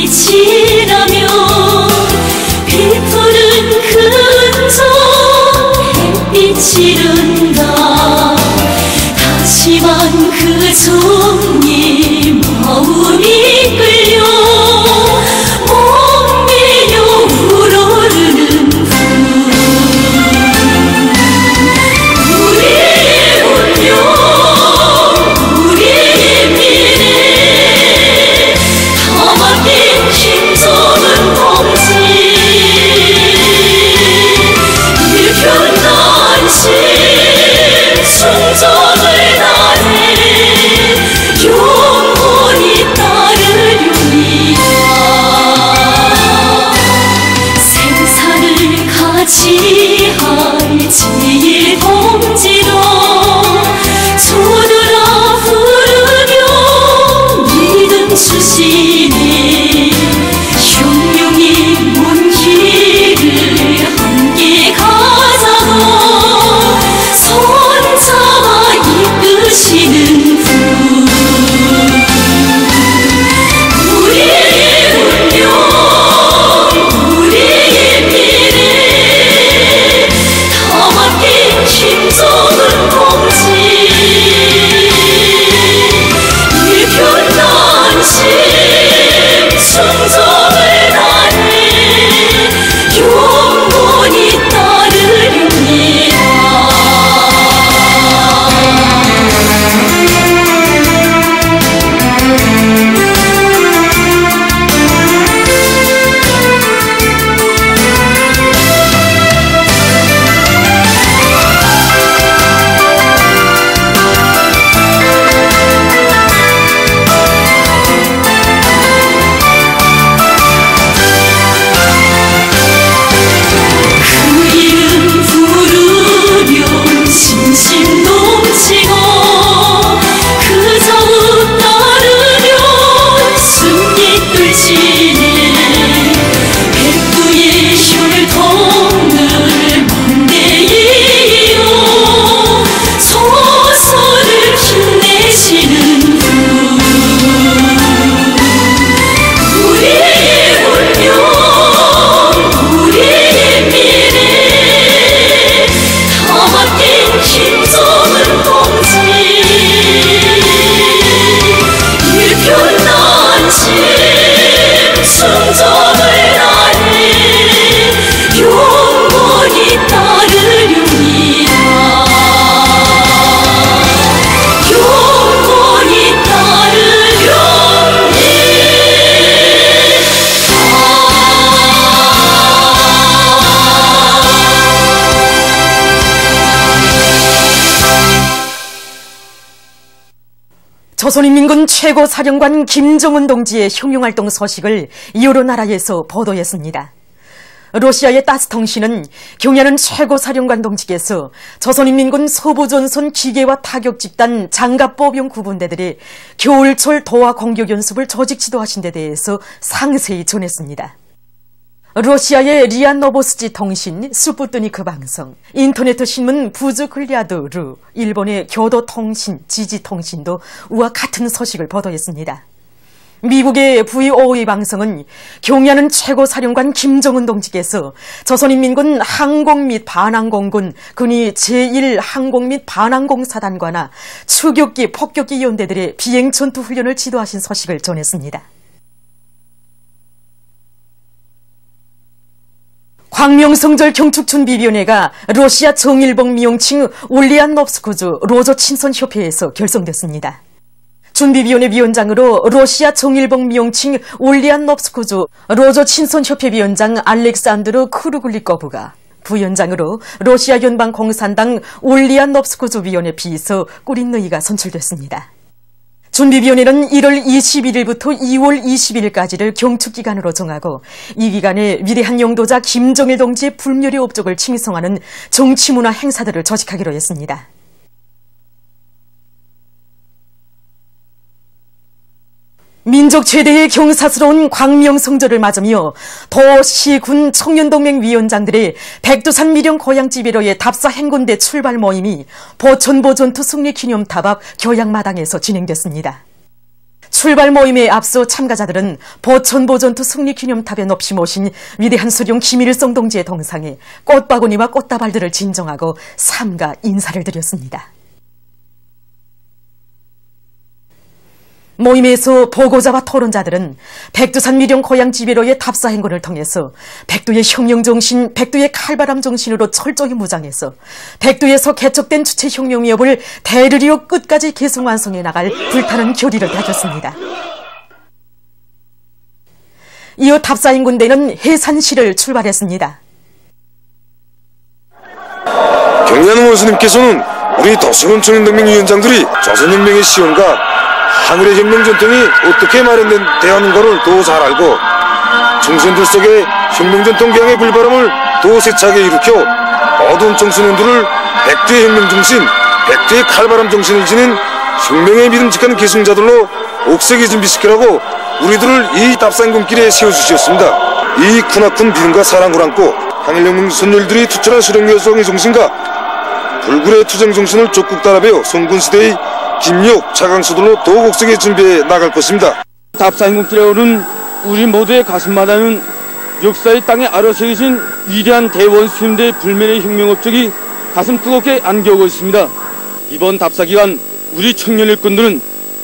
빛이라며 비 푸른 그 그 종이 마음이 끌려 몽매여 우러르는 분 우리의 운명 우리의 미래 다 맡긴 김정은 동지 일편단심 충정을 다해 영원히 따르렵니다. 생사를 같이 할 제일 동지로 주들아 부르며 믿음 주시네. 흉흉이 먼 길을 함께 가자고 손잡아 이끄시는 분 우리의 운명 우리의 미래 다 맡긴 김정은 동지 일편단심 충정을 다해 영원히 따르렵니다. 그 이름 부르면 심심 넘치고 그 자음 따르면 숨이 뚫리네. 백두의 혈통을 만대이요 소설을 빛내시는 분 우리의 운명 우리의 미래 다 맡긴 김정은 동지 일편단심 충정을 다해 영원히 따르렵니다. 영원히 따르렵니다. 조선인민군 최고사령관 김정은 동지의 흉흉활동 소식을 여러 나라에서 보도했습니다. 러시아의 따스통신은 경야는 최고사령관 동지께서 조선인민군 서부전선 기계화 타격집단 장갑보병 구분대들이 겨울철 도하 공격 연습을 조직 지도하신 데 대해서 상세히 전했습니다. 러시아의 리아 노보스지 통신, 스푸트니크 방송, 인터넷 신문 부즈클리아드르, 일본의 교도통신, 지지통신도 우와 같은 소식을 보도했습니다. 미국의 VOA 방송은 경야는 최고사령관 김정은 동지께서 조선인민군 항공 및 반항공군, 군이 제1항공 및 반항공사단과나 추격기, 폭격기 연대들의 비행전투 훈련을 지도하신 소식을 전했습니다. 광명성절 경축준비위원회가 러시아 정일봉 미용칭 울리안노프스쿠즈 로조친선협회에서 결성됐습니다. 준비위원회 위원장으로 러시아 정일봉 미용칭 울리안노프스쿠즈 로조친선협회 위원장 알렉산드르 크루글리코브가, 부위원장으로 러시아 연방공산당 울리안노프스쿠즈 위원회 비서 꾸린느이가 선출됐습니다. 준비위원회는 1월 21일부터 2월 20일까지를 경축기간으로 정하고 이 기간에 위대한 영도자 김정일 동지의 불멸의 업적을 칭송하는 정치문화 행사들을 조직하기로 했습니다. 민족 최대의 경사스러운 광명성절을 맞으며 도시군 청년동맹 위원장들의 백두산 미령 고향지배로의 답사 행군대 출발 모임이 보천보 전투 승리 기념탑 앞 교양마당에서 진행됐습니다. 출발 모임에 앞서 참가자들은 보천보 전투 승리 기념탑에 높이 모신 위대한 수령 김일성 동지의 동상에 꽃바구니와 꽃다발들을 진정하고 삼가 인사를 드렸습니다. 모임에서 보고자와 토론자들은 백두산 미령 고향 지배로의 답사 행군을 통해서 백두의 혁명정신, 백두의 칼바람 정신으로 철저히 무장해서 백두에서 개척된 주체혁명위협을 대르리오 끝까지 계승 완성해 나갈 불타는 교리를 다졌습니다. 이어 답사 행군대는 해산시를 출발했습니다. 경리하는 원수님께서는 우리 도서관 청년동맹 위원장들이 조선혁명의 시온과 하늘의 혁명 전통이 어떻게 마련되었는가를 더 잘 알고 청소년들 속에 혁명 전통 개항의 불바람을 더 세차게 일으켜 모든 청소년들을 백두의 혁명 정신, 백두의 칼바람 정신을 지닌 혁명의 믿음직한 계승자들로 옥색에 준비시키라고 우리들을 이 답산군길에 세워주셨습니다. 이 크나큰 믿음과 사랑을 안고 항일혁명 선열들이 투철한 수령여성의 정신과 불굴의 투쟁 정신을 적극 따라배워 son군시대의 김력, 차강수들로 더욱 옥색에 준비해 나갈 것입니다. 답사행군길에 오른 우리 모두의 가슴마다는 역사의 땅에 아려새기신 위대한 대원수님들의 불멸의 혁명 업적이 가슴 뜨겁게 안겨오고 있습니다. 이번 답사기간 우리 청년 일꾼들은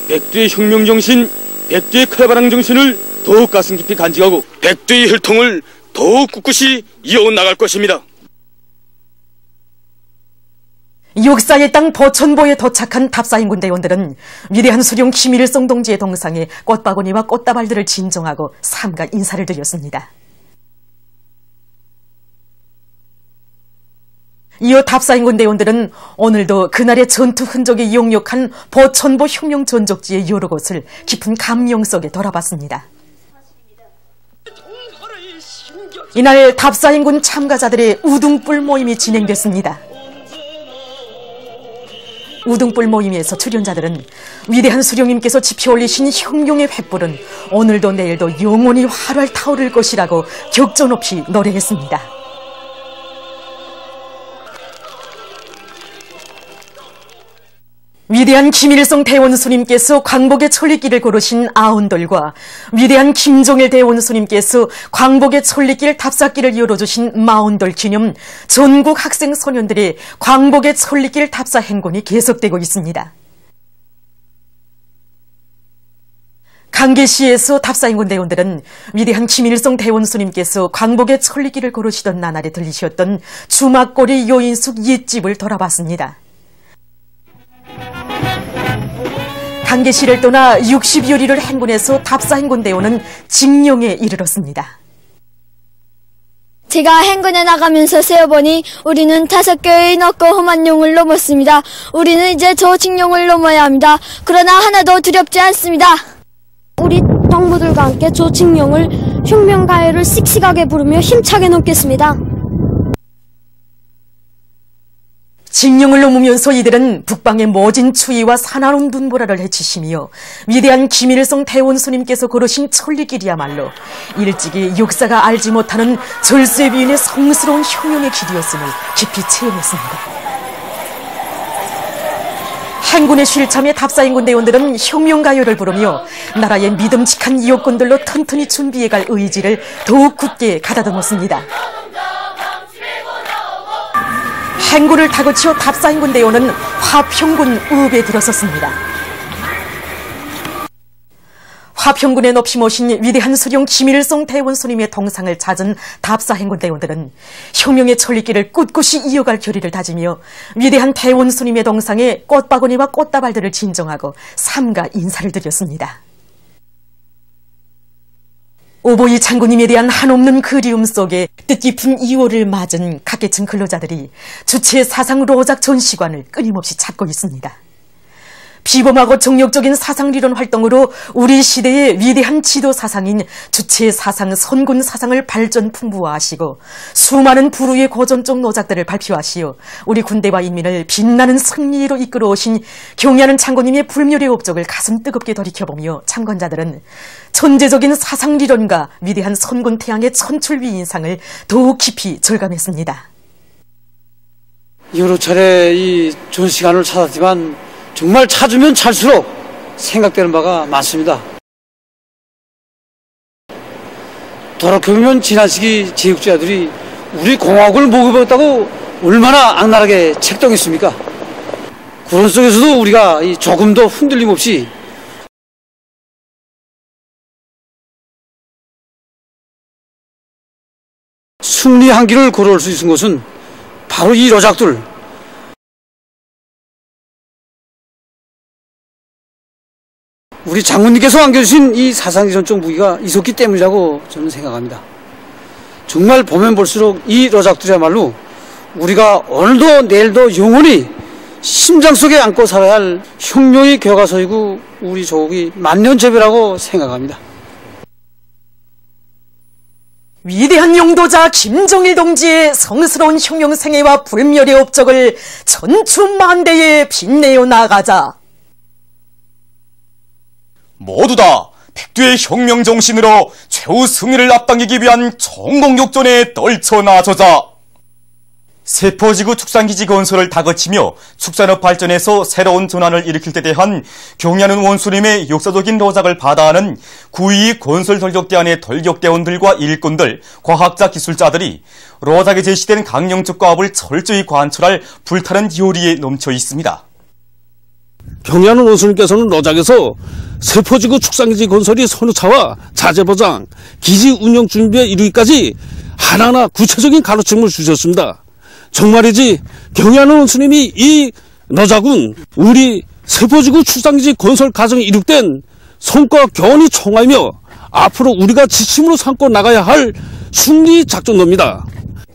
백두의 혁명정신, 백두의 칼바람 정신을 더욱 가슴 깊이 간직하고 백두의 혈통을 더욱 꿋꿋이 이어나갈 것입니다. 역사의 땅 보천보에 도착한 답사행군 대원들은 위대한 수령 김일성 동지의 동상에 꽃바구니와 꽃다발들을 진정하고 삼가 인사를 드렸습니다. 이어 답사행군 대원들은 오늘도 그날의 전투 흔적이 역력한 보천보 혁명 전적지의 여러 곳을 깊은 감명 속에 돌아봤습니다. 이날 답사행군 참가자들의 우등불 모임이 진행됐습니다. 우등불 모임에서 출연자들은 위대한 수령님께서 지펴올리신 혁명의 횃불은 오늘도 내일도 영원히 활활 타오를 것이라고 격전 없이 노래했습니다. 위대한 김일성 대원수님께서 광복의 천리길을 걸으신 아흔돌과 위대한 김종일 대원수님께서 광복의 천리길 답사길을 열어주신 마흔돌 기념 전국 학생 소년들의 광복의 천리길 답사 행군이 계속되고 있습니다. 강계시에서 답사행군 대원들은 위대한 김일성 대원수님께서 광복의 천리길을 걸으시던 나날에 들리셨던 주막거리 요인숙 옛집을 돌아봤습니다. 강계시를 떠나 60여리를 행군해서 답사행군 대원은 징령에 이르렀습니다. 제가 행군에 나가면서 세어보니 우리는 5개의 넓고 험한 용을 넘었습니다. 우리는 이제 저 징령을 넘어야 합니다. 그러나 하나도 두렵지 않습니다. 우리 동무들과 함께 저 징령을 혁명가요를 씩씩하게 부르며 힘차게 넘겠습니다. 징령을 넘으면서 이들은 북방의 모진 추위와 사나운 눈보라를 헤치시며 위대한 김일성 대원수님께서 걸으신 천리길이야말로 일찍이 역사가 알지 못하는 절세비인의 성스러운 혁명의 길이었음을 깊이 체험했습니다. 행군의 실참에 답사행군 대원들은 혁명가요를 부르며 나라의 믿음직한 이웃군들로 튼튼히 준비해갈 의지를 더욱 굳게 가다듬었습니다. 행군을 타고치어 답사행군 대원은 화평군 읍에 들어섰습니다. 화평군에 높이 모신 위대한 수령 김일성 대원수님의 동상을 찾은 답사행군 대원들은 혁명의 천리길을 꿋꿋이 이어갈 결의를 다지며 위대한 대원수님의 동상에 꽃바구니와 꽃다발들을 진정하고 삼가 인사를 드렸습니다. 오보이 장군님에 대한 한없는 그리움 속에 뜻깊은 2월을 맞은 각계층 근로자들이 주체 사상 로작 전시관을 끊임없이 찾고 있습니다. 비범하고 정력적인 사상리론 활동으로 우리 시대의 위대한 지도 사상인 주체 사상, 선군 사상을 발전 풍부화하시고 수많은 부류의 고전적 노작들을 발표하시어 우리 군대와 인민을 빛나는 승리로 이끌어오신 경의하는 장군님의 불멸의 업적을 가슴 뜨겁게 돌이켜보며 참관자들은 천재적인 사상리론과 위대한 선군 태양의 천출비 인상을 더욱 깊이 절감했습니다. 여러 차례 이 전시관을 찾았지만 정말 찾으면 찾을수록 생각되는 바가 많습니다. 돌아보면 지난 시기 제국자들이 우리 공화국을 먹어봤다고 얼마나 악랄하게 책동했습니까? 그런 속에서도 우리가 조금도 흔들림 없이 향기를 걸어올 수 있는 것은 바로 이 노작들, 우리 장군님께서 안겨주신 이 사상전적 무기가 있었기 때문이라고 저는 생각합니다. 정말 보면 볼수록 이 노작들이야말로 우리가 오늘도 내일도 영원히 심장 속에 안고 살아야 할 혁명의 교과서이고 우리 조국이 만년재배라고 생각합니다. 위대한 용도자 김정일 동지의 성스러운 혁명생애와 불멸의 업적을 전춘만대에 빛내어 나가자. 모두 다 백두의 혁명 정신으로 최후 승리를 앞당기기 위한 전공격전에 떨쳐나서자. 세포지구 축산기지 건설을 다그치며 축산업 발전에서 새로운 전환을 일으킬 데 대한 경의하는 원수님의 역사적인 로작을 받아하는 9.22 건설 돌격대안의 돌격대원들과 일꾼들, 과학자, 기술자들이 로작에 제시된 강령적 과업을 철저히 관철할 불타는 요리에 넘쳐 있습니다. 경의하는 원수님께서는 로작에서 세포지구 축산기지 건설이 선후차와 자재보장, 기지 운영 준비에 이르기까지 하나하나 구체적인 가르침을 주셨습니다. 정말이지 경의하는 원수님이 이 노작은 우리 세포지구 축산기지 건설 과정에 이룩된 성과 교훈이 총하이며 앞으로 우리가 지침으로 삼고 나가야 할 승리 작전도입니다.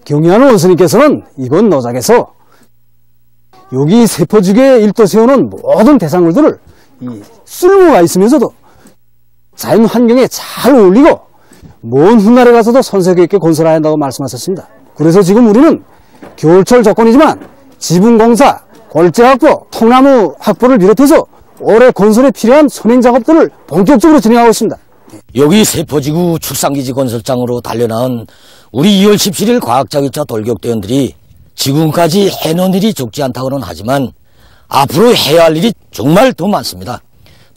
경의하는 원수님께서는 이번 노작에서 여기 세포지구에 일도세우는 모든 대상물들을 이 쓸모가 있으면서도 자연 환경에 잘 어울리고 먼 훗날에 가서도 손색 있게 건설해야 한다고 말씀하셨습니다. 그래서 지금 우리는 겨울철 조건이지만 지붕공사, 골재 확보, 통나무 확보를 비롯해서 올해 건설에 필요한 선행 작업들을 본격적으로 진행하고 있습니다. 여기 세포지구 축산기지 건설장으로 달려나온 우리 2월 17일 과학자기차 돌격대원들이 지금까지 해놓은 일이 적지 않다고는 하지만 앞으로 해야 할 일이 정말 더 많습니다.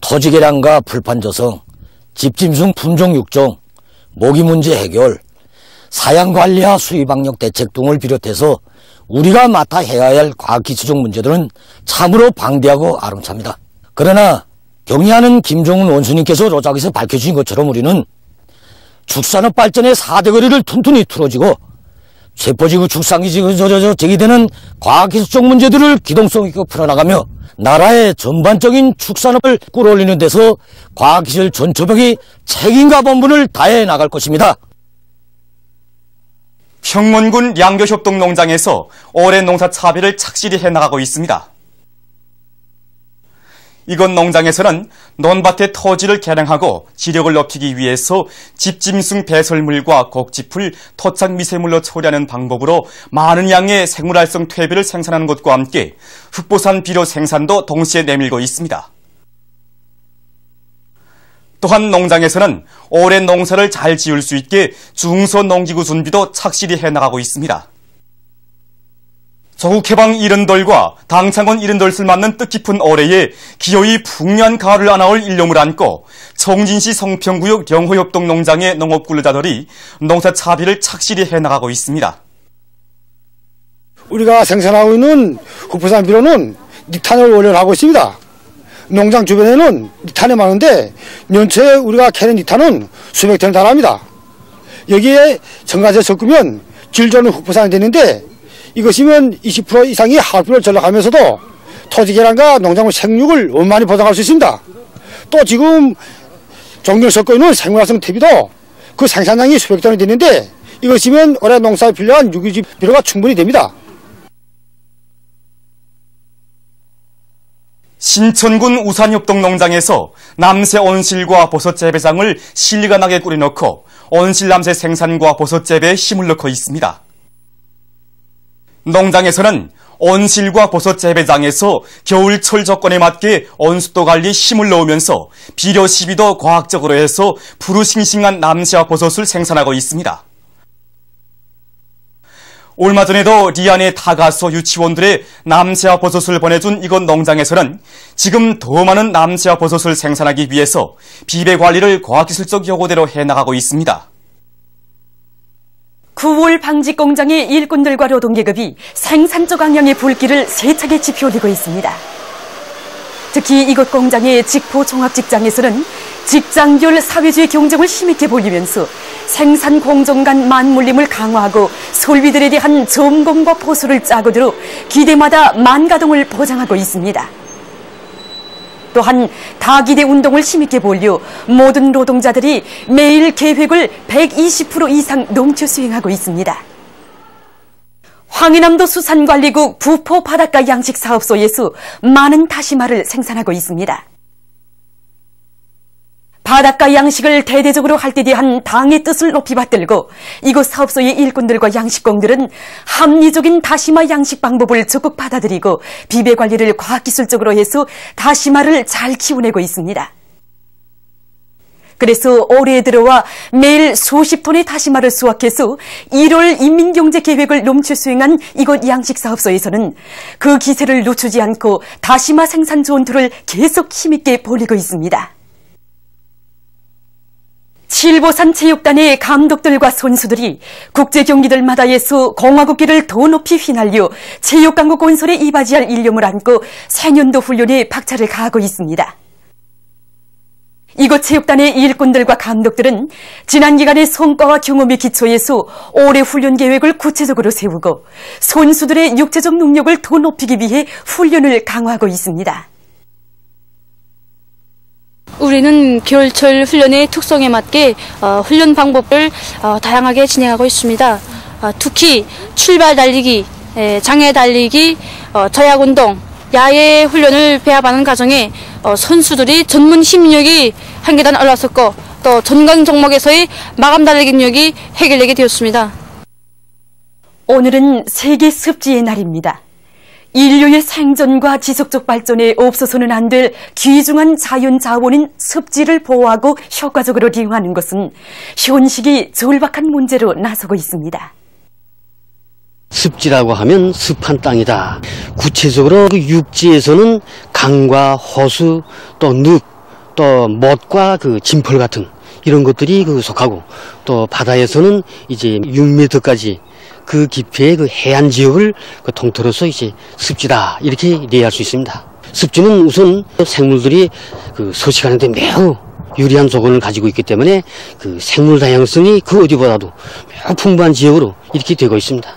토지 개량과 풀판 조성, 집짐승 품종 육종, 모기 문제 해결, 사양관리와 수의방역 대책 등을 비롯해서 우리가 맡아 해야 할 과학기술적 문제들은 참으로 방대하고 아름찹니다. 그러나 경의하는 김정은 원수님께서 로작에서 밝혀주신 것처럼 우리는 축산업 발전의 4대 거리를 튼튼히 틀어지고 세포지구 축산기지에서 제기되는 과학기술적 문제들을 기동성 있게 풀어나가며 나라의 전반적인 축산업을 끌어올리는 데서 과학기술 전초벽이 책임과 본분을 다해 나갈 것입니다. 평문군 양교협동농장에서 올해 농사 차별을 착실히 해나가고 있습니다. 이곳 농장에서는 논밭의 토지를 개량하고 지력을 높이기 위해서 집짐승 배설물과 곡지풀, 토착 미세물로 처리하는 방법으로 많은 양의 생물활성 퇴비를 생산하는 것과 함께 흑보산 비료 생산도 동시에 내밀고 있습니다. 또한 농장에서는 올해 농사를 잘 지을 수 있게 중소농기구 준비도 착실히 해나가고 있습니다. 조국해방 이른돌과 당창원 이른돌을 맞는 뜻깊은 올해에 기어이 풍년 가을을 안아올 일념을 안고 청진시 성평구역 영호협동 농장의 농업근로자들이 농사 차비를 착실히 해나가고 있습니다. 우리가 생산하고 있는 흑보산 비료는 니탄을 원료로 하고 있습니다. 농장 주변에는 니탄이 많은데 연초에 우리가 캐는 니탄은 수백 톤에 달합니다. 여기에 첨가제 섞으면 질 좋은 흑보산이 되는데 이것이면 20% 이상이 하루를 전락하면서도 토지 개량과 농작물 생육을 원만히 보장할 수 있습니다. 또 지금 종종 섞어 있는 생물활성 퇴비도 그 생산량이 수백 톤이 되는데 이것이면 올해 농사에 필요한 유기질 비료가 충분히 됩니다. 신천군 우산협동 농장에서 남새 온실과 버섯 재배장을 실리가 나게 꾸려놓고 온실 남새 생산과 버섯 재배에 힘을 넣고 있습니다. 농장에서는 온실과 버섯 재배장에서 겨울철 조건에 맞게 온습도 관리에 힘을 넣으면서 비료 시비도 과학적으로 해서 푸르싱싱한 남새와 버섯을 생산하고 있습니다. 얼마 전에도 리안의 다가서 유치원들의 남새와 버섯을 보내준 이곳 농장에서는 지금 더 많은 남새와 버섯을 생산하기 위해서 비배 관리를 과학기술적 요구대로 해나가고 있습니다. 9월 방직 공장의 일꾼들과 노동계급이 생산적 악령의 불길을 세차게 지펴오고 있습니다. 특히 이곳 공장의 직포 종합직장에서는 직장별 사회주의 경쟁을 힘있게 벌이면서 생산 공정 간 맞물림을 강화하고 솔비들에 대한 점검과 보수를 짜고 들어 기대마다 만가동을 보장하고 있습니다. 또한 다기대 운동을 힘있게 벌여 모든 노동자들이 매일 계획을 120% 이상 넘쳐 수행하고 있습니다. 황해남도 수산관리국 부포 바닷가 양식사업소에서 많은 다시마를 생산하고 있습니다. 바닷가 양식을 대대적으로 할 때 대한 당의 뜻을 높이 받들고 이곳 사업소의 일꾼들과 양식공들은 합리적인 다시마 양식 방법을 적극 받아들이고 비배 관리를 과학기술적으로 해서 다시마를 잘 키워내고 있습니다. 그래서 올해 들어와 매일 수십 톤의 다시마를 수확해서 1월 인민경제계획을 넘쳐 수행한 이곳 양식사업소에서는 그 기세를 늦추지 않고 다시마 생산 전투를 계속 힘있게 벌이고 있습니다. 칠보산 체육단의 감독들과 선수들이 국제경기들마다에서 공화국기를 더 높이 휘날려 체육강국 건설에 이바지할 일념을 안고 새년도 훈련에 박차를 가하고 있습니다. 이곳 체육단의 일꾼들과 감독들은 지난 기간의 성과와 경험에 기초해서 올해 훈련 계획을 구체적으로 세우고 선수들의 육체적 능력을 더 높이기 위해 훈련을 강화하고 있습니다. 우리는 겨울철 훈련의 특성에 맞게 훈련 방법을 다양하게 진행하고 있습니다. 특히 출발 달리기, 장애 달리기, 저약운동, 야외 훈련을 배합하는 과정에 선수들이 전문 힘력이 한 계단 올라섰고 또 전관 종목에서의 마감 달리기 능력이 해결되게 되었습니다. 오늘은 세계 습지의 날입니다. 인류의 생존과 지속적 발전에 없어서는 안 될 귀중한 자연 자원인 습지를 보호하고 효과적으로 이용하는 것은 현실이 절박한 문제로 나서고 있습니다. 습지라고 하면 습한 땅이다. 구체적으로 그 육지에서는 강과 호수, 또 늪, 또 못과 그 진펄 같은 이런 것들이 속하고, 또 바다에서는 이제 6m까지 그 깊이의 그 해안 지역을 통틀어서 이제 습지다 이렇게 이해할 수 있습니다. 습지는 우선 생물들이 서식하는데 매우 유리한 조건을 가지고 있기 때문에 그 생물 다양성이 그 어디보다도 매우 풍부한 지역으로 이렇게 되고 있습니다.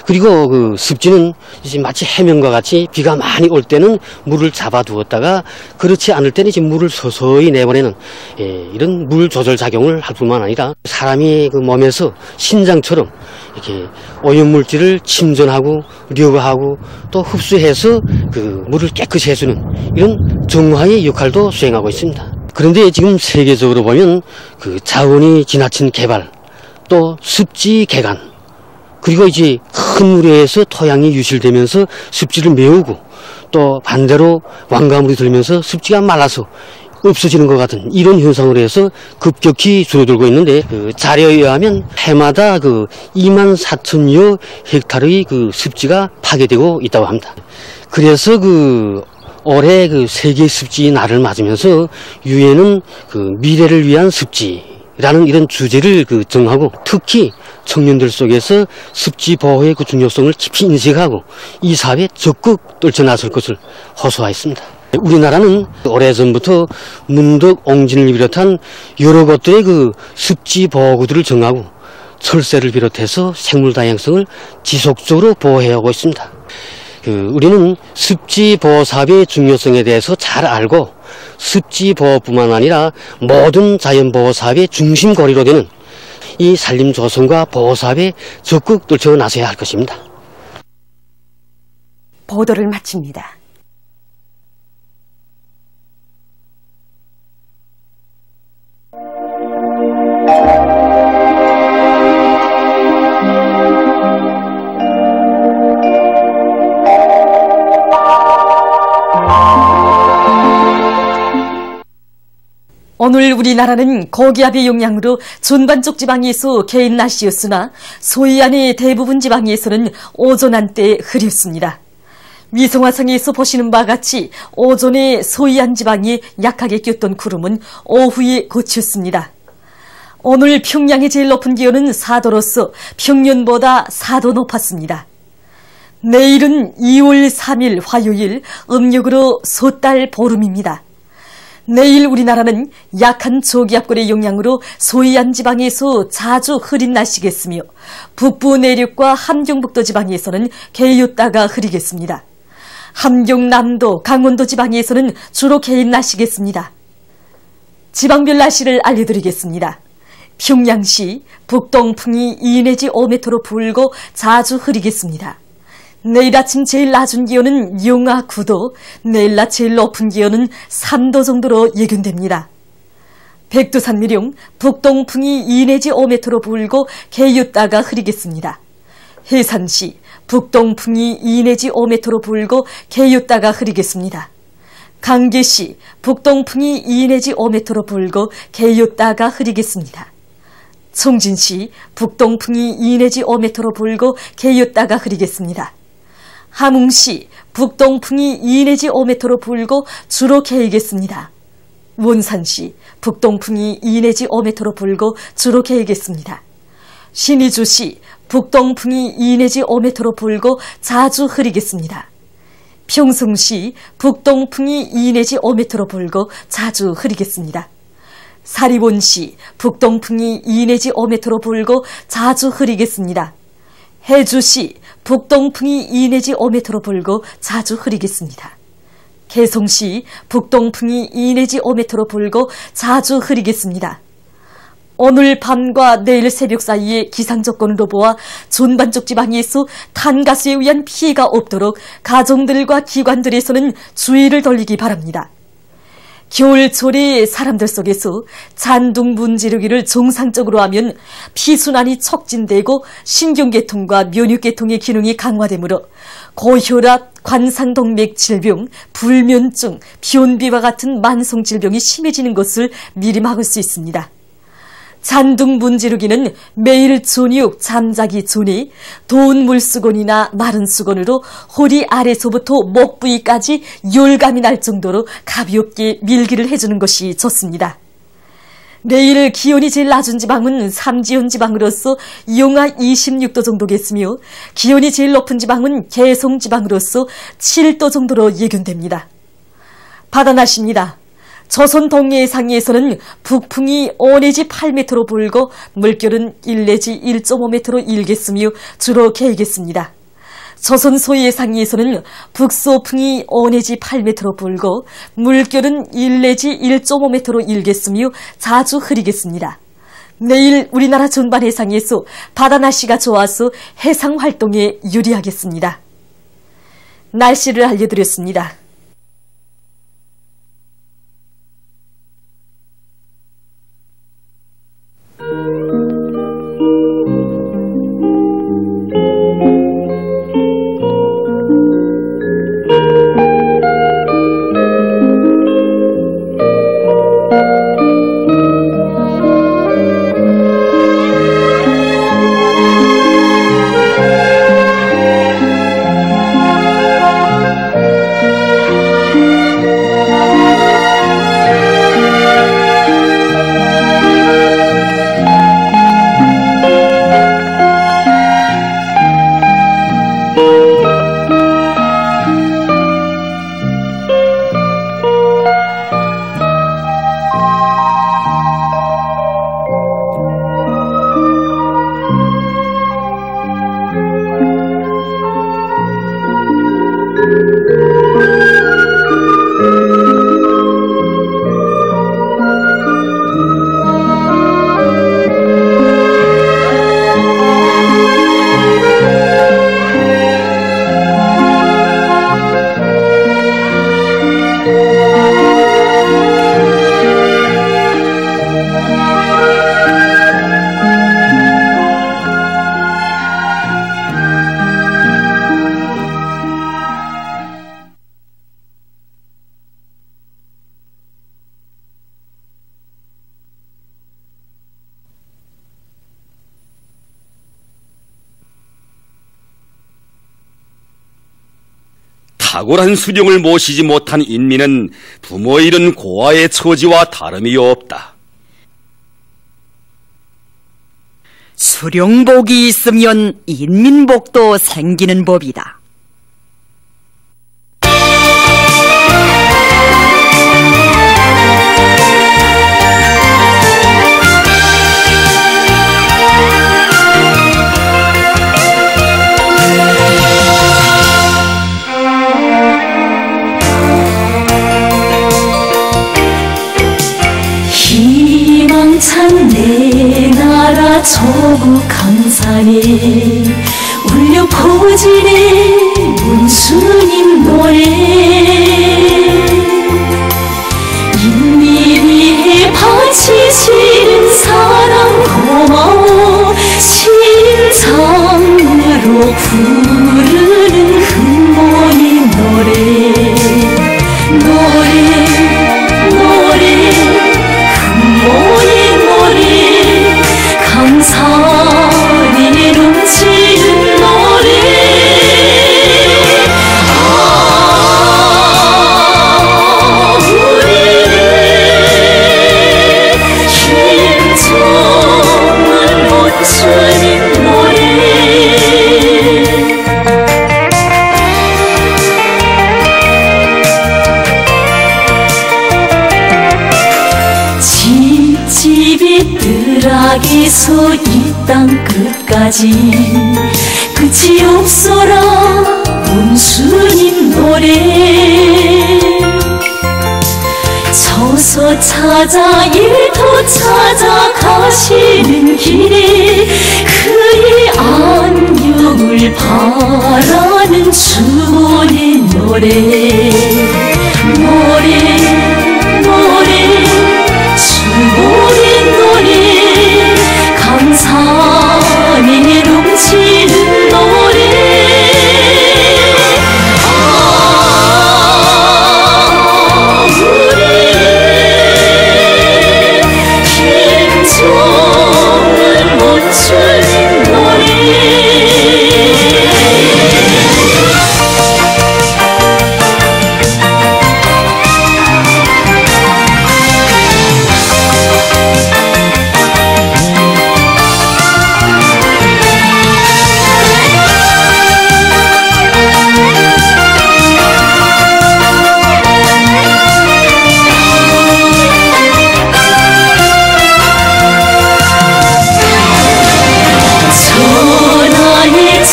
그리고 그 습지는 이제 마치 해변과 같이 비가 많이 올 때는 물을 잡아두었다가 그렇지 않을 때는 이제 물을 서서히 내보내는 이런 물 조절 작용을 할 뿐만 아니라 사람이 그 몸에서 신장처럼 이렇게 오염물질을 침전하고 류가하고 또 흡수해서 그 물을 깨끗이 해주는 이런 정화의 역할도 수행하고 있습니다. 그런데 지금 세계적으로 보면 그 자원이 지나친 개발, 또 습지 개간, 그리고 이제 큰 우려에서 토양이 유실되면서 습지를 메우고, 또 반대로 왕가물이 들면서 습지가 말라서 없어지는 것 같은 이런 현상으로 해서 급격히 줄어들고 있는데, 그 자료에 의하면 해마다 그 24,000여 헥타르의 그 습지가 파괴되고 있다고 합니다. 그래서 올해 그 세계 습지 날을 맞으면서 유엔은 그 미래를 위한 습지라는 이런 주제를 정하고, 특히 청년들 속에서 습지 보호의 그 중요성을 깊이 인식하고 이 사업에 적극 떨쳐나설 것을 호소하였습니다. 우리나라는 오래전부터 문덕, 옹진을 비롯한 여러 곳들의 그 습지 보호구들을 정하고 철새를 비롯해서 생물 다양성을 지속적으로 보호해오고 있습니다. 우리는 습지 보호 사업의 중요성에 대해서 잘 알고 습지 보호뿐만 아니라 모든 자연 보호 사업의 중심고리로 되는 이 산림 조성과 보호 사업에 적극 떨쳐 나서야 할 것입니다. 보도를 마칩니다. 오늘 우리나라는 고기압의 영향으로 전반적 지방에서 개인 날씨였으나 소해안의 대부분 지방에서는 오전 한때 흐렸습니다. 위성화상에서 보시는 바와 같이 오전에 소해안 지방이 약하게 꼈던 구름은 오후에 그쳤습니다. 오늘 평양의 제일 높은 기온은 4도로서 평년보다 4도 높았습니다. 내일은 2월 3일 화요일 음력으로 섣달 보름입니다. 내일 우리나라는 약한 초기압골의 영향으로 소이안 지방에서 자주 흐린 날씨겠으며 북부 내륙과 함경북도 지방에서는 개였다가 흐리겠습니다. 함경남도, 강원도 지방에서는 주로 개인 날씨겠습니다. 지방별 날씨를 알려드리겠습니다. 평양시 북동풍이 2 내지 5m로 불고 자주 흐리겠습니다. 내일 아침 제일 낮은 기온은 영하 9도, 내일 낮 제일 높은 기온은 3도 정도로 예견됩니다. 백두산미령 북동풍이 2 내지 5m로 불고 개였다가 흐리겠습니다. 해산시 북동풍이 2 내지 5m로 불고 개였다가 흐리겠습니다. 강계시 북동풍이 2 내지 5m로 불고 개였다가 흐리겠습니다. 청진시 북동풍이 2 내지 5m로 불고 개였다가 흐리겠습니다. 함흥시 북동풍이 2 내지 5m로 불고 주로 개이겠습니다. 원산시 북동풍이 2 내지 5m로 불고 주로 개이겠습니다. 신의주시 북동풍이 2 내지 5m로 불고 자주 흐리겠습니다. 평성시 북동풍이 2 내지 5m로 불고 자주 흐리겠습니다. 사리본시 북동풍이 2 내지 5m로 불고 자주 흐리겠습니다. 해주시 북동풍이 2 내지 5m로 불고 자주 흐리겠습니다. 개성시 북동풍이 2 내지 5m로 불고 자주 흐리겠습니다. 오늘 밤과 내일 새벽 사이에 기상조건으로 보아 전반적 지방에서 탄가스에 의한 피해가 없도록 가정들과 기관들에서는 주의를 돌리기 바랍니다. 겨울철에 사람들 속에서 잔둥 문지르기를 정상적으로 하면 피순환이 촉진되고 신경계통과 면역계통의 기능이 강화되므로 고혈압, 관상동맥 질병, 불면증, 변비와 같은 만성질병이 심해지는 것을 미리 막을 수 있습니다. 잔둥 문지르기는 매일 저녁 잠자기 전에 더운 물수건이나 마른 수건으로 허리 아래서부터 목 부위까지 열감이 날 정도로 가볍게 밀기를 해주는 것이 좋습니다. 내일 기온이 제일 낮은 지방은 삼지연 지방으로서 영하 26도 정도겠으며 기온이 제일 높은 지방은 개성 지방으로서 7도 정도로 예견됩니다. 바다 날씨입니다. 조선 동해의 상해에서는 북풍이 5 내지 8m로 불고 물결은 1 내지 1.5m로 일겠으며 주로 개이겠습니다. 조선 소해의 상해에서는 북서풍이 5 내지 8m로 불고 물결은 1 내지 1.5m로 일겠으며 자주 흐리겠습니다. 내일 우리나라 전반 해상에서 바다 날씨가 좋아서 해상 활동에 유리하겠습니다. 날씨를 알려드렸습니다. 탁월한 수령을 모시지 못한 인민은 부모의 이른 고아의 처지와 다름이 없다. 수령복이 있으면 인민복도 생기는 법이다. 힘찬 내 나라 조국 강산에 울려 퍼지네 문수님 노래. 인민이 바치시는 사랑 고마워 심장으로 부르는 흠모인 노래. 흠모인 노래 강산이 넘치는 노래. 우리는 힘정을 멈추는 노래. 집집이 뜨락에서 이 땅 끝까지 끝이 없어라 문수님 노래. 저서 찾아 일터 찾아 가시는 길에 그의 안녕을 바라는 주원의 노래. 주원의 노래 강산이 넘치는 노래. 우리는 힘정을 멈추는 노래.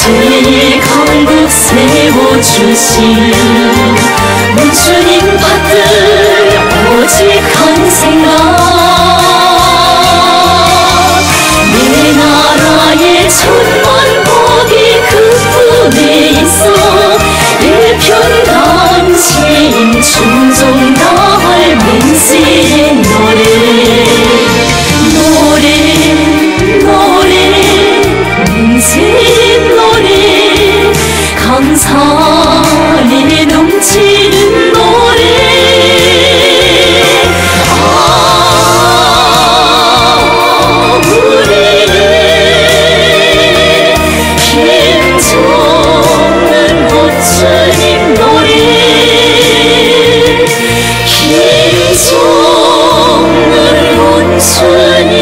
제강국 세워주신 문수님 받들 오직 한 생각. 내 나라의 천만 복이 그 품에 있어 일편단심 충정 다할 맹세의 노래. 맹세의 노래 강산이 넘치는 노래. 우리는 힘정을 멈추는 노래. 힘정을 멈추는